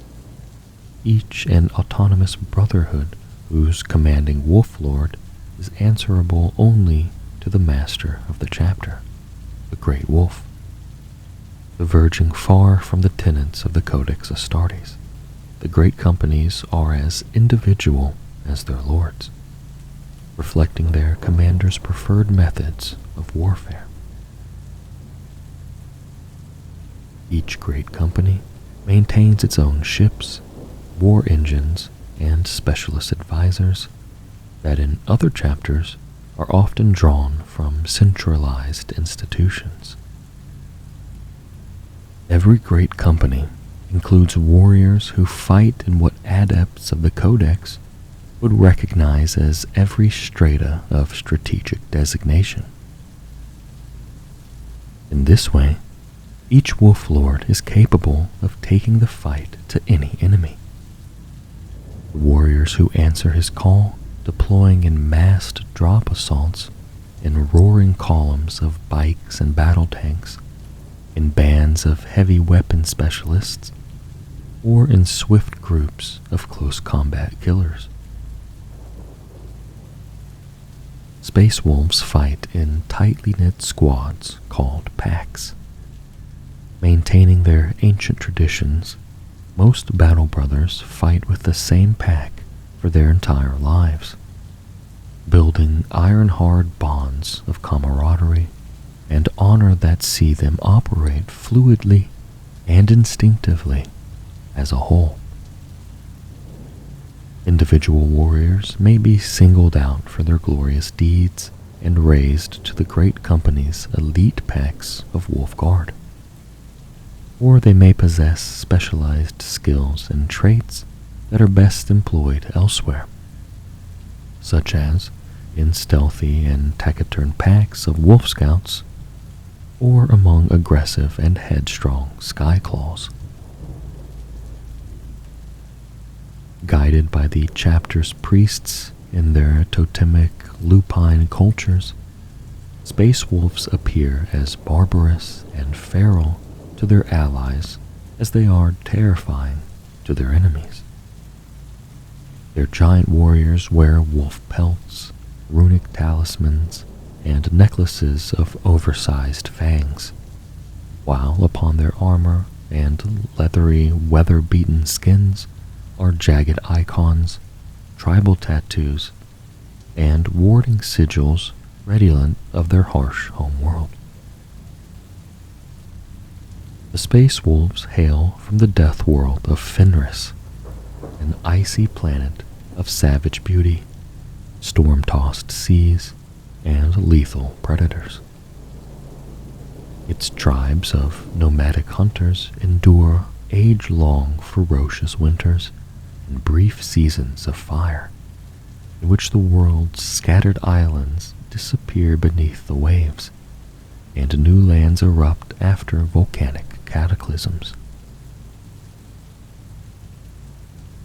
each an autonomous brotherhood whose commanding wolf lord is answerable only to the master of the chapter, the Great Wolf, diverging far from the tenets of the Codex Astartes. The great companies are as individual as their lords, reflecting their commanders' preferred methods of warfare. Each great company maintains its own ships, war engines, and specialist advisors that in other chapters are often drawn from centralized institutions. Every great company includes warriors who fight in what adepts of the Codex would recognize as every strata of strategic designation. In this way, each Wolf Lord is capable of taking the fight to any enemy. The warriors who answer his call, deploying in massed drop assaults, in roaring columns of bikes and battle tanks, in bands of heavy weapon specialists, or in swift groups of close combat killers. Space Wolves fight in tightly knit squads called packs. Maintaining their ancient traditions, most battle brothers fight with the same pack for their entire lives, building iron-hard bonds of camaraderie and honor that see them operate fluidly and instinctively as a whole. Individual warriors may be singled out for their glorious deeds and raised to the great company's elite packs of Wolf Guard, or they may possess specialized skills and traits that are best employed elsewhere, such as in stealthy and taciturn packs of Wolf Scouts, or among aggressive and headstrong Skyclaws. Guided by the chapter's priests in their totemic lupine cultures, Space Wolves appear as barbarous and feral to their allies as they are terrifying to their enemies. Their giant warriors wear wolf pelts, runic talismans, and necklaces of oversized fangs, while upon their armor and leathery, weather-beaten skins are jagged icons, tribal tattoos, and warding sigils redolent of their harsh homeworld. The Space Wolves hail from the death world of Fenris, an icy planet of savage beauty, storm-tossed seas, and lethal predators. Its tribes of nomadic hunters endure age-long ferocious winters and brief seasons of fire, in which the world's scattered islands disappear beneath the waves, and new lands erupt after volcanic cataclysms.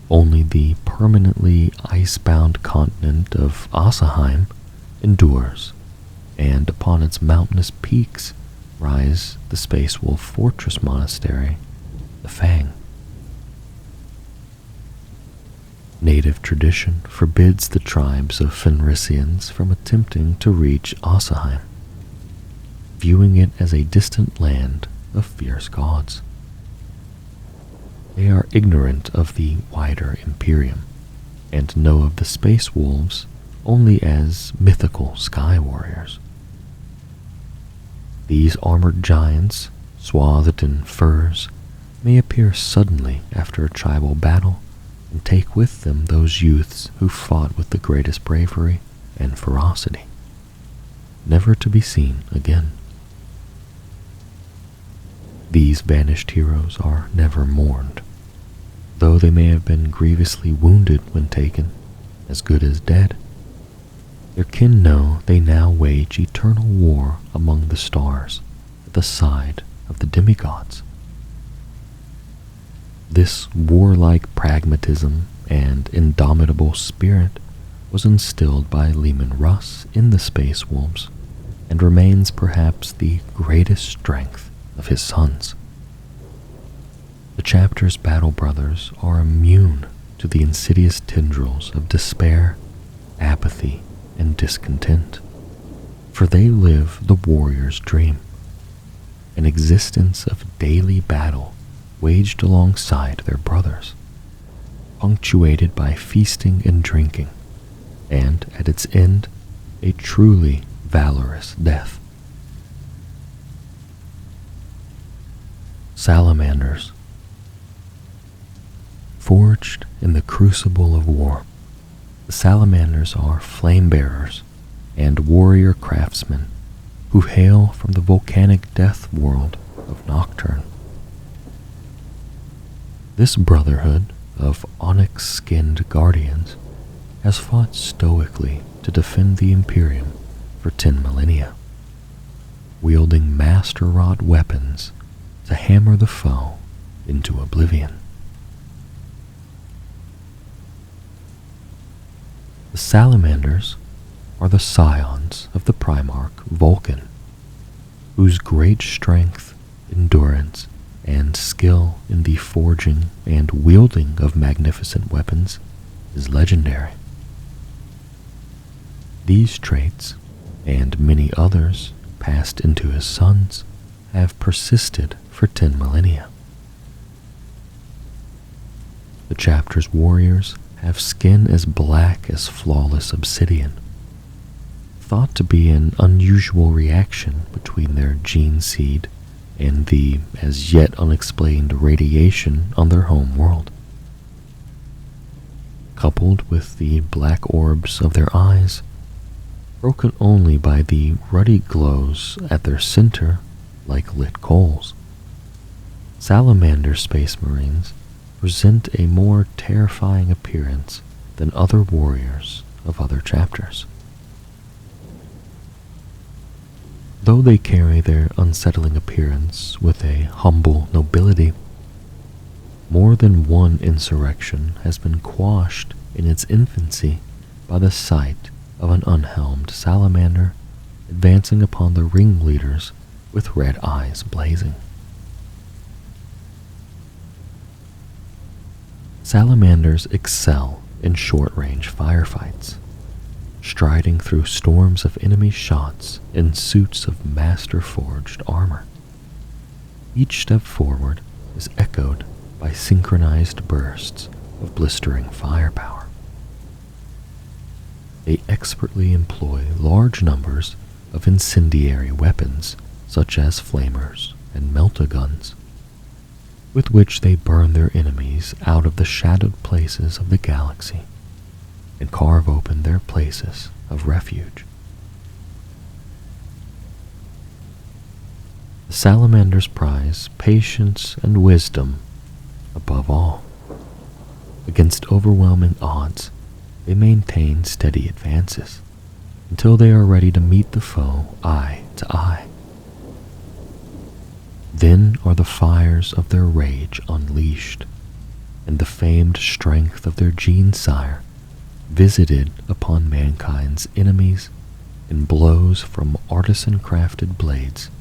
Only the permanently ice-bound continent of Asaheim endures, and upon its mountainous peaks rise the Space Wolf Fortress Monastery, the Fang. Native tradition forbids the tribes of Fenrisians from attempting to reach Asaheim, viewing it as a distant land of fierce gods. They are ignorant of the wider Imperium, and know of the Space Wolves only as mythical sky warriors. These armored giants, swathed in furs, may appear suddenly after a tribal battle and take with them those youths who fought with the greatest bravery and ferocity, never to be seen again. These vanished heroes are never mourned, though they may have been grievously wounded when taken, as good as dead. Their kin know they now wage eternal war among the stars at the side of the demigods. This warlike pragmatism and indomitable spirit was instilled by Leman Russ in the Space Wolves and remains perhaps the greatest strength of his sons. The chapter's battle brothers are immune to the insidious tendrils of despair, apathy, and discontent, for they live the warrior's dream, an existence of daily battle waged alongside their brothers, punctuated by feasting and drinking, and at its end, a truly valorous death. Salamanders. Forged in the crucible of war, the salamanders are flame-bearers and warrior craftsmen who hail from the volcanic death world of Nocturne. This brotherhood of onyx-skinned guardians has fought stoically to defend the Imperium for 10 millennia, wielding master-wrought weapons to hammer the foe into oblivion. The Salamanders are the scions of the Primarch Vulcan, whose great strength, endurance, and skill in the forging and wielding of magnificent weapons is legendary. These traits, and many others passed into his sons, have persisted for 10 millennia. The chapter's warriors have skin as black as flawless obsidian, thought to be an unusual reaction between their gene seed and the as yet unexplained radiation on their home world. Coupled with the black orbs of their eyes, broken only by the ruddy glows at their center like lit coals, Salamander Space Marines present a more terrifying appearance than other warriors of other chapters. Though they carry their unsettling appearance with a humble nobility, more than one insurrection has been quashed in its infancy by the sight of an unhelmed salamander advancing upon the ringleaders with red eyes blazing. Salamanders excel in short-range firefights, striding through storms of enemy shots in suits of master-forged armor. Each step forward is echoed by synchronized bursts of blistering firepower. They expertly employ large numbers of incendiary weapons such as flamers and melta-guns, with which they burn their enemies out of the shadowed places of the galaxy and carve open their places of refuge. The salamanders prize patience and wisdom above all. Against overwhelming odds, they maintain steady advances until they are ready to meet the foe eye to eye. Then are the fires of their rage unleashed, and the famed strength of their gene sire visited upon mankind's enemies in blows from artisan-crafted blades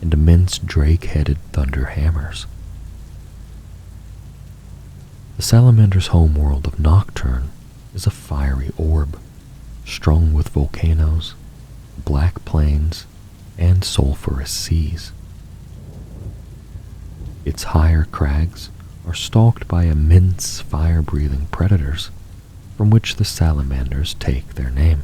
and immense drake-headed thunder hammers. The salamander's homeworld of Nocturne is a fiery orb, strung with volcanoes, black plains, and sulphurous seas. Its higher crags are stalked by immense fire-breathing predators, from which the Salamanders take their name.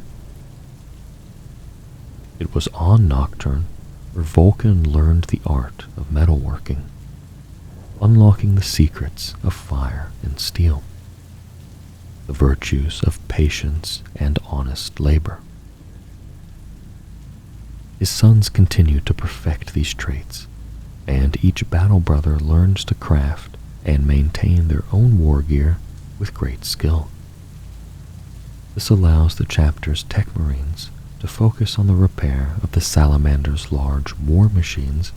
It was on Nocturne where Vulcan learned the art of metalworking, unlocking the secrets of fire and steel, the virtues of patience and honest labor. His sons continue to perfect these traits, and each battle brother learns to craft and maintain their own war gear with great skill. This allows the chapter's tech marines to focus on the repair of the Salamander's large war machines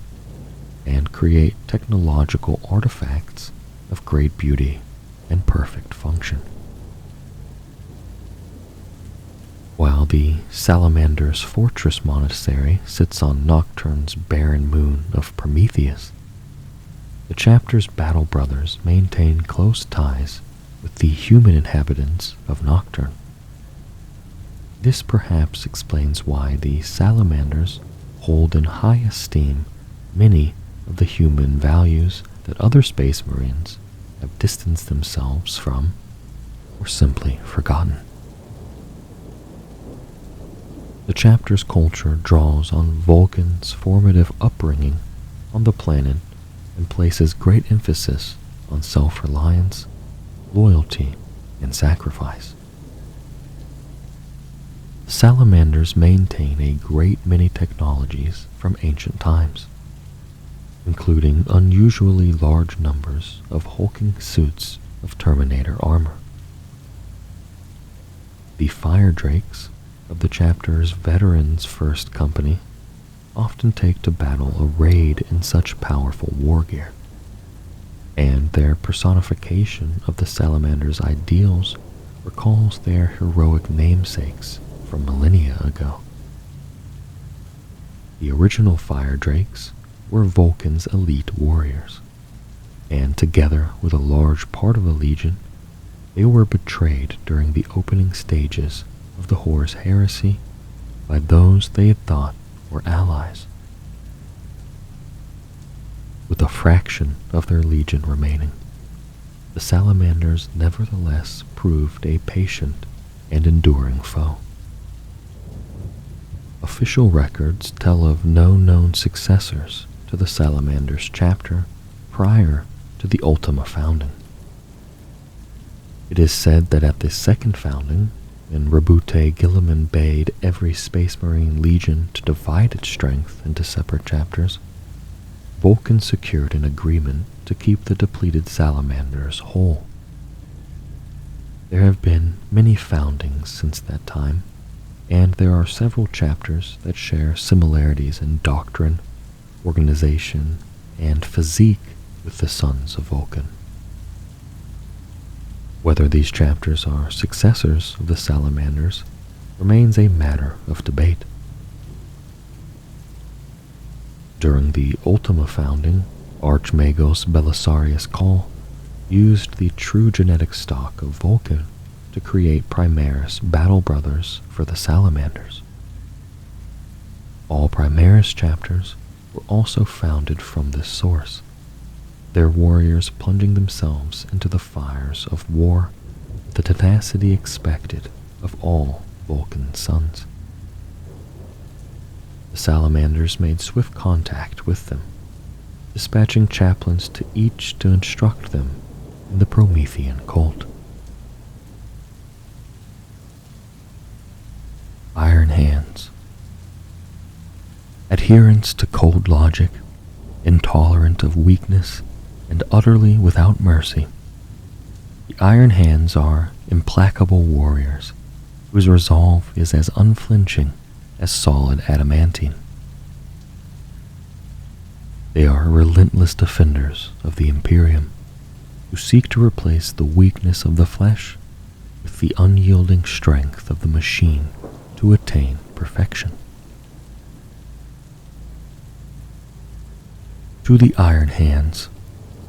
and create technological artifacts of great beauty and perfect function. While the Salamander's fortress monastery sits on Nocturne's barren moon of Prometheus, the chapter's battle brothers maintain close ties with the human inhabitants of Nocturne. This perhaps explains why the Salamanders hold in high esteem many of the human values that other space marines have distanced themselves from or simply forgotten. The chapter's culture draws on Vulcan's formative upbringing on the planet and places great emphasis on self-reliance, loyalty, and sacrifice. The Salamanders maintain a great many technologies from ancient times, including unusually large numbers of hulking suits of Terminator armor. The Fire Drakes of the chapter's Veterans First Company often take to battle arrayed in such powerful war gear, and their personification of the Salamander's ideals recalls their heroic namesakes from millennia ago. The original Fire Drakes were Vulcan's elite warriors, and together with a large part of the Legion, they were betrayed during the opening stages of the Horus heresy by those they had thought were allies. With a fraction of their legion remaining, the Salamanders nevertheless proved a patient and enduring foe. Official records tell of no known successors to the Salamanders chapter prior to the Ultima founding. It is said that at the second founding, when Rabute Gilliman bade every Space Marine Legion to divide its strength into separate chapters, Vulcan secured an agreement to keep the depleted Salamanders whole. There have been many foundings since that time, and there are several chapters that share similarities in doctrine, organization, and physique with the Sons of Vulcan. Whether these chapters are successors of the Salamanders remains a matter of debate. During the Ultima founding, Archmagos Belisarius Call used the true genetic stock of Vulcan to create Primaris battle brothers for the Salamanders. All Primaris chapters were also founded from this source, their warriors plunging themselves into the fires of war with the tenacity expected of all Vulcan's sons. The Salamanders made swift contact with them, dispatching chaplains to each to instruct them in the Promethean cult. Iron Hands. Adherents to cold logic, intolerant of weakness, and utterly without mercy, the Iron Hands are implacable warriors whose resolve is as unflinching as solid adamantine. They are relentless defenders of the Imperium, who seek to replace the weakness of the flesh with the unyielding strength of the machine to attain perfection. To the Iron Hands,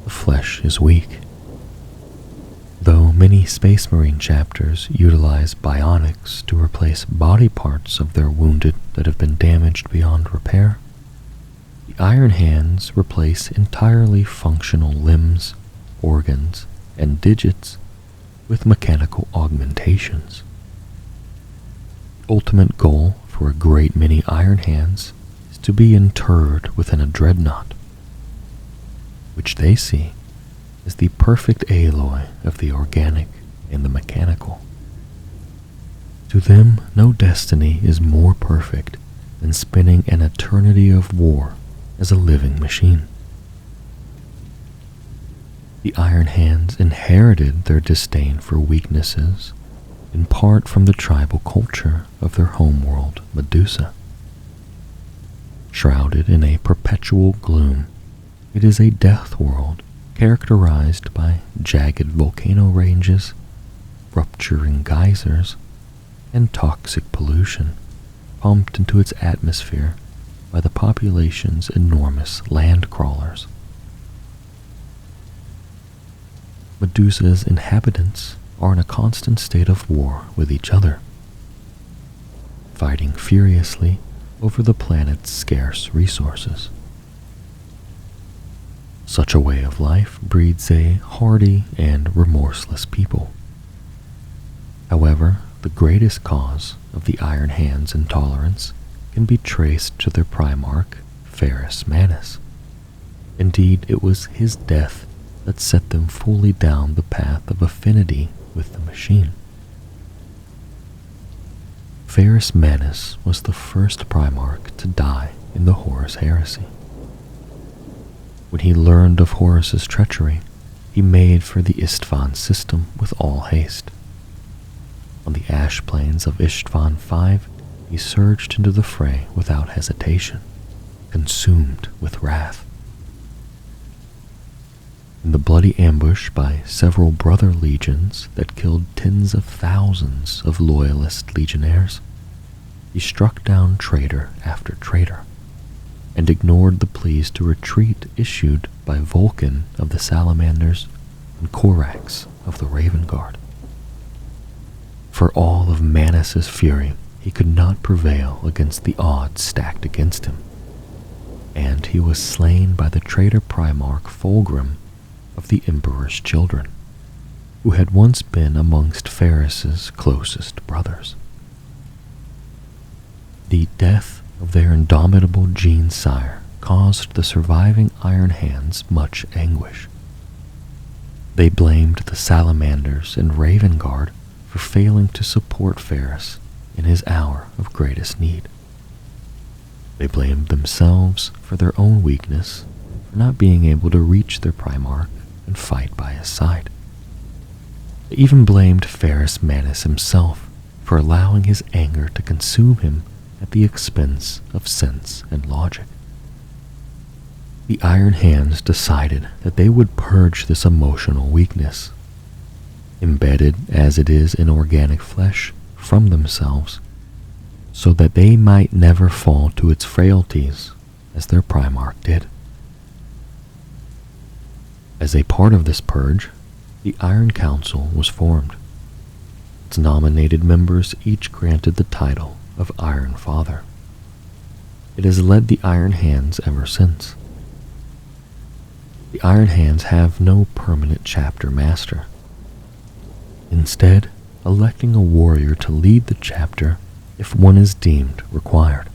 the flesh is weak. Though many Space Marine chapters utilize bionics to replace body parts of their wounded that have been damaged beyond repair, the Iron Hands replace entirely functional limbs, organs, and digits with mechanical augmentations. The ultimate goal for a great many Iron Hands is to be interred within a dreadnought, which they see as the perfect alloy of the organic and the mechanical. To them, no destiny is more perfect than spinning an eternity of war as a living machine. The Iron Hands inherited their disdain for weaknesses in part from the tribal culture of their homeworld, Medusa. Shrouded in a perpetual gloom, it is a death world characterized by jagged volcano ranges, rupturing geysers, and toxic pollution pumped into its atmosphere by the population's enormous land crawlers. Medusa's inhabitants are in a constant state of war with each other, fighting furiously over the planet's scarce resources. Such a way of life breeds a hardy and remorseless people. However, the greatest cause of the Iron Hands' intolerance can be traced to their primarch, Ferrus Manus. Indeed, it was his death that set them fully down the path of affinity with the machine. Ferrus Manus was the first primarch to die in the Horus heresy. When he learned of Horus's treachery, he made for the Istvan system with all haste. On the ash plains of Istvan V, he surged into the fray without hesitation, consumed with wrath. In the bloody ambush by several brother legions that killed tens of thousands of loyalist legionnaires, he struck down traitor after traitor, and ignored the pleas to retreat issued by Vulcan of the Salamanders and Corax of the Raven Guard. For all of Manus's fury, he could not prevail against the odds stacked against him, and he was slain by the traitor Primarch Fulgrim of the Emperor's Children, who had once been amongst Ferrus's closest brothers. The death of their indomitable gene-sire caused the surviving Iron Hands much anguish. They blamed the Salamanders and Raven Guard for failing to support Ferrus in his hour of greatest need. They blamed themselves for their own weakness, for not being able to reach their Primarch and fight by his side. They even blamed Ferrus Manus himself for allowing his anger to consume him at the expense of sense and logic. The Iron Hands decided that they would purge this emotional weakness, embedded as it is in organic flesh, from themselves, so that they might never fall to its frailties as their Primarch did. As a part of this purge, the Iron Council was formed. Its nominated members each granted the title of Iron Father. It has led the Iron Hands ever since. The Iron Hands have no permanent chapter master, instead electing a warrior to lead the chapter if one is deemed required.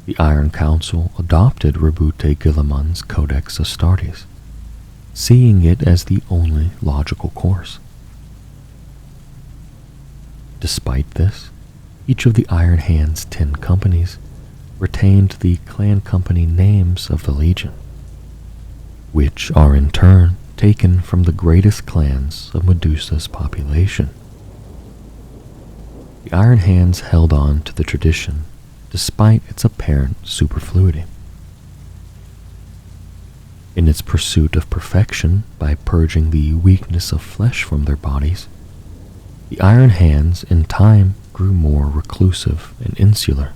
The Iron Council adopted Rabute Guilliman's Codex Astartes, seeing it as the only logical course. Despite this, each of the Iron Hands' 10 companies retained the clan company names of the Legion, which are in turn taken from the greatest clans of Medusa's population. The Iron Hands held on to the tradition despite its apparent superfluity. In its pursuit of perfection by purging the weakness of flesh from their bodies, the Iron Hands in time grew more reclusive and insular.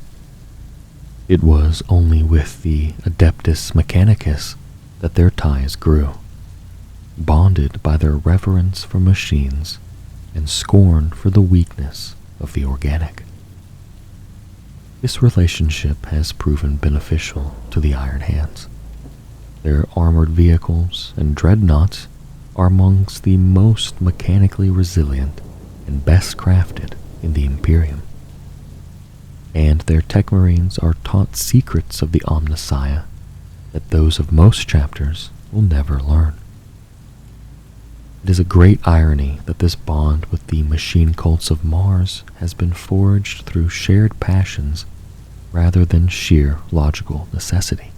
It was only with the Adeptus Mechanicus that their ties grew, bonded by their reverence for machines and scorn for the weakness of the organic. This relationship has proven beneficial to the Iron Hands. Their armored vehicles and dreadnoughts are amongst the most mechanically resilient and best crafted in the Imperium, and their tech marines are taught secrets of the Omnissiah that those of most chapters will never learn. It is a great irony that this bond with the machine cults of Mars has been forged through shared passions rather than sheer logical necessity.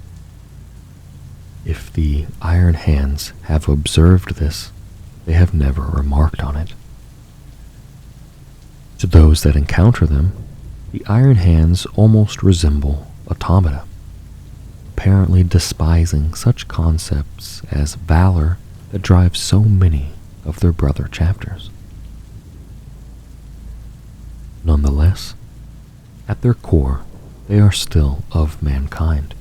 If the Iron Hands have observed this, they have never remarked on it. To those that encounter them, the Iron Hands almost resemble automata, apparently despising such concepts as valor that drive so many of their brother chapters. Nonetheless, at their core, they are still of mankind,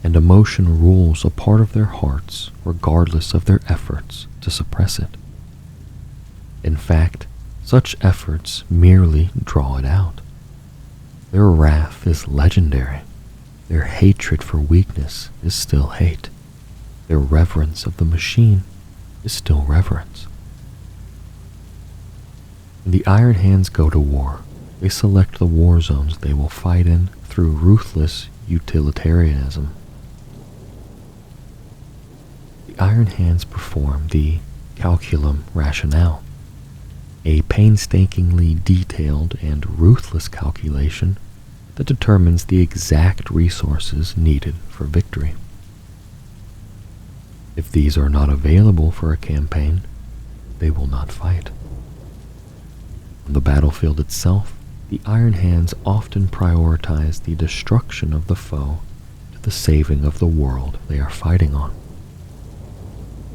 and emotion rules a part of their hearts regardless of their efforts to suppress it. In fact, such efforts merely draw it out. Their wrath is legendary. Their hatred for weakness is still hate. Their reverence of the machine is still reverence. When the Iron Hands go to war, they select the war zones they will fight in through ruthless utilitarianism. The Iron Hands perform the calculum rationale, a painstakingly detailed and ruthless calculation that determines the exact resources needed for victory. If these are not available for a campaign, they will not fight. On the battlefield itself, the Iron Hands often prioritize the destruction of the foe to the saving of the world they are fighting on.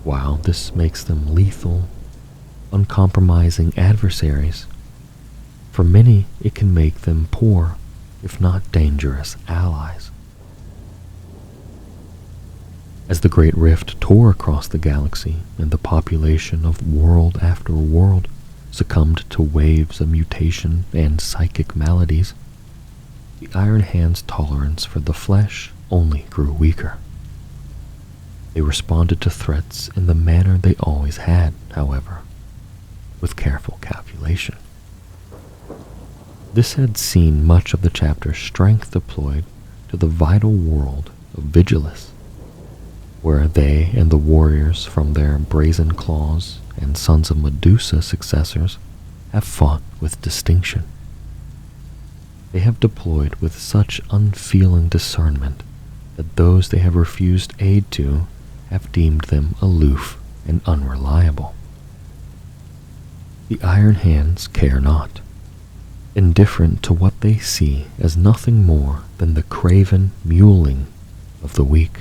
While this makes them lethal, uncompromising adversaries, for many it can make them poor, if not dangerous, allies. As the Great Rift tore across the galaxy and the population of world after world succumbed to waves of mutation and psychic maladies, the Iron Hand's tolerance for the flesh only grew weaker. They responded to threats in the manner they always had, however, with careful calculation. This had seen much of the chapter's strength deployed to the vital world of Vigilus, where they and the warriors from their Brazen Claws and Sons of Medusa successors have fought with distinction. They have deployed with such unfeeling discernment that those they have refused aid to have deemed them aloof and unreliable. The Iron Hands care not, indifferent to what they see as nothing more than the craven mewling of the weak.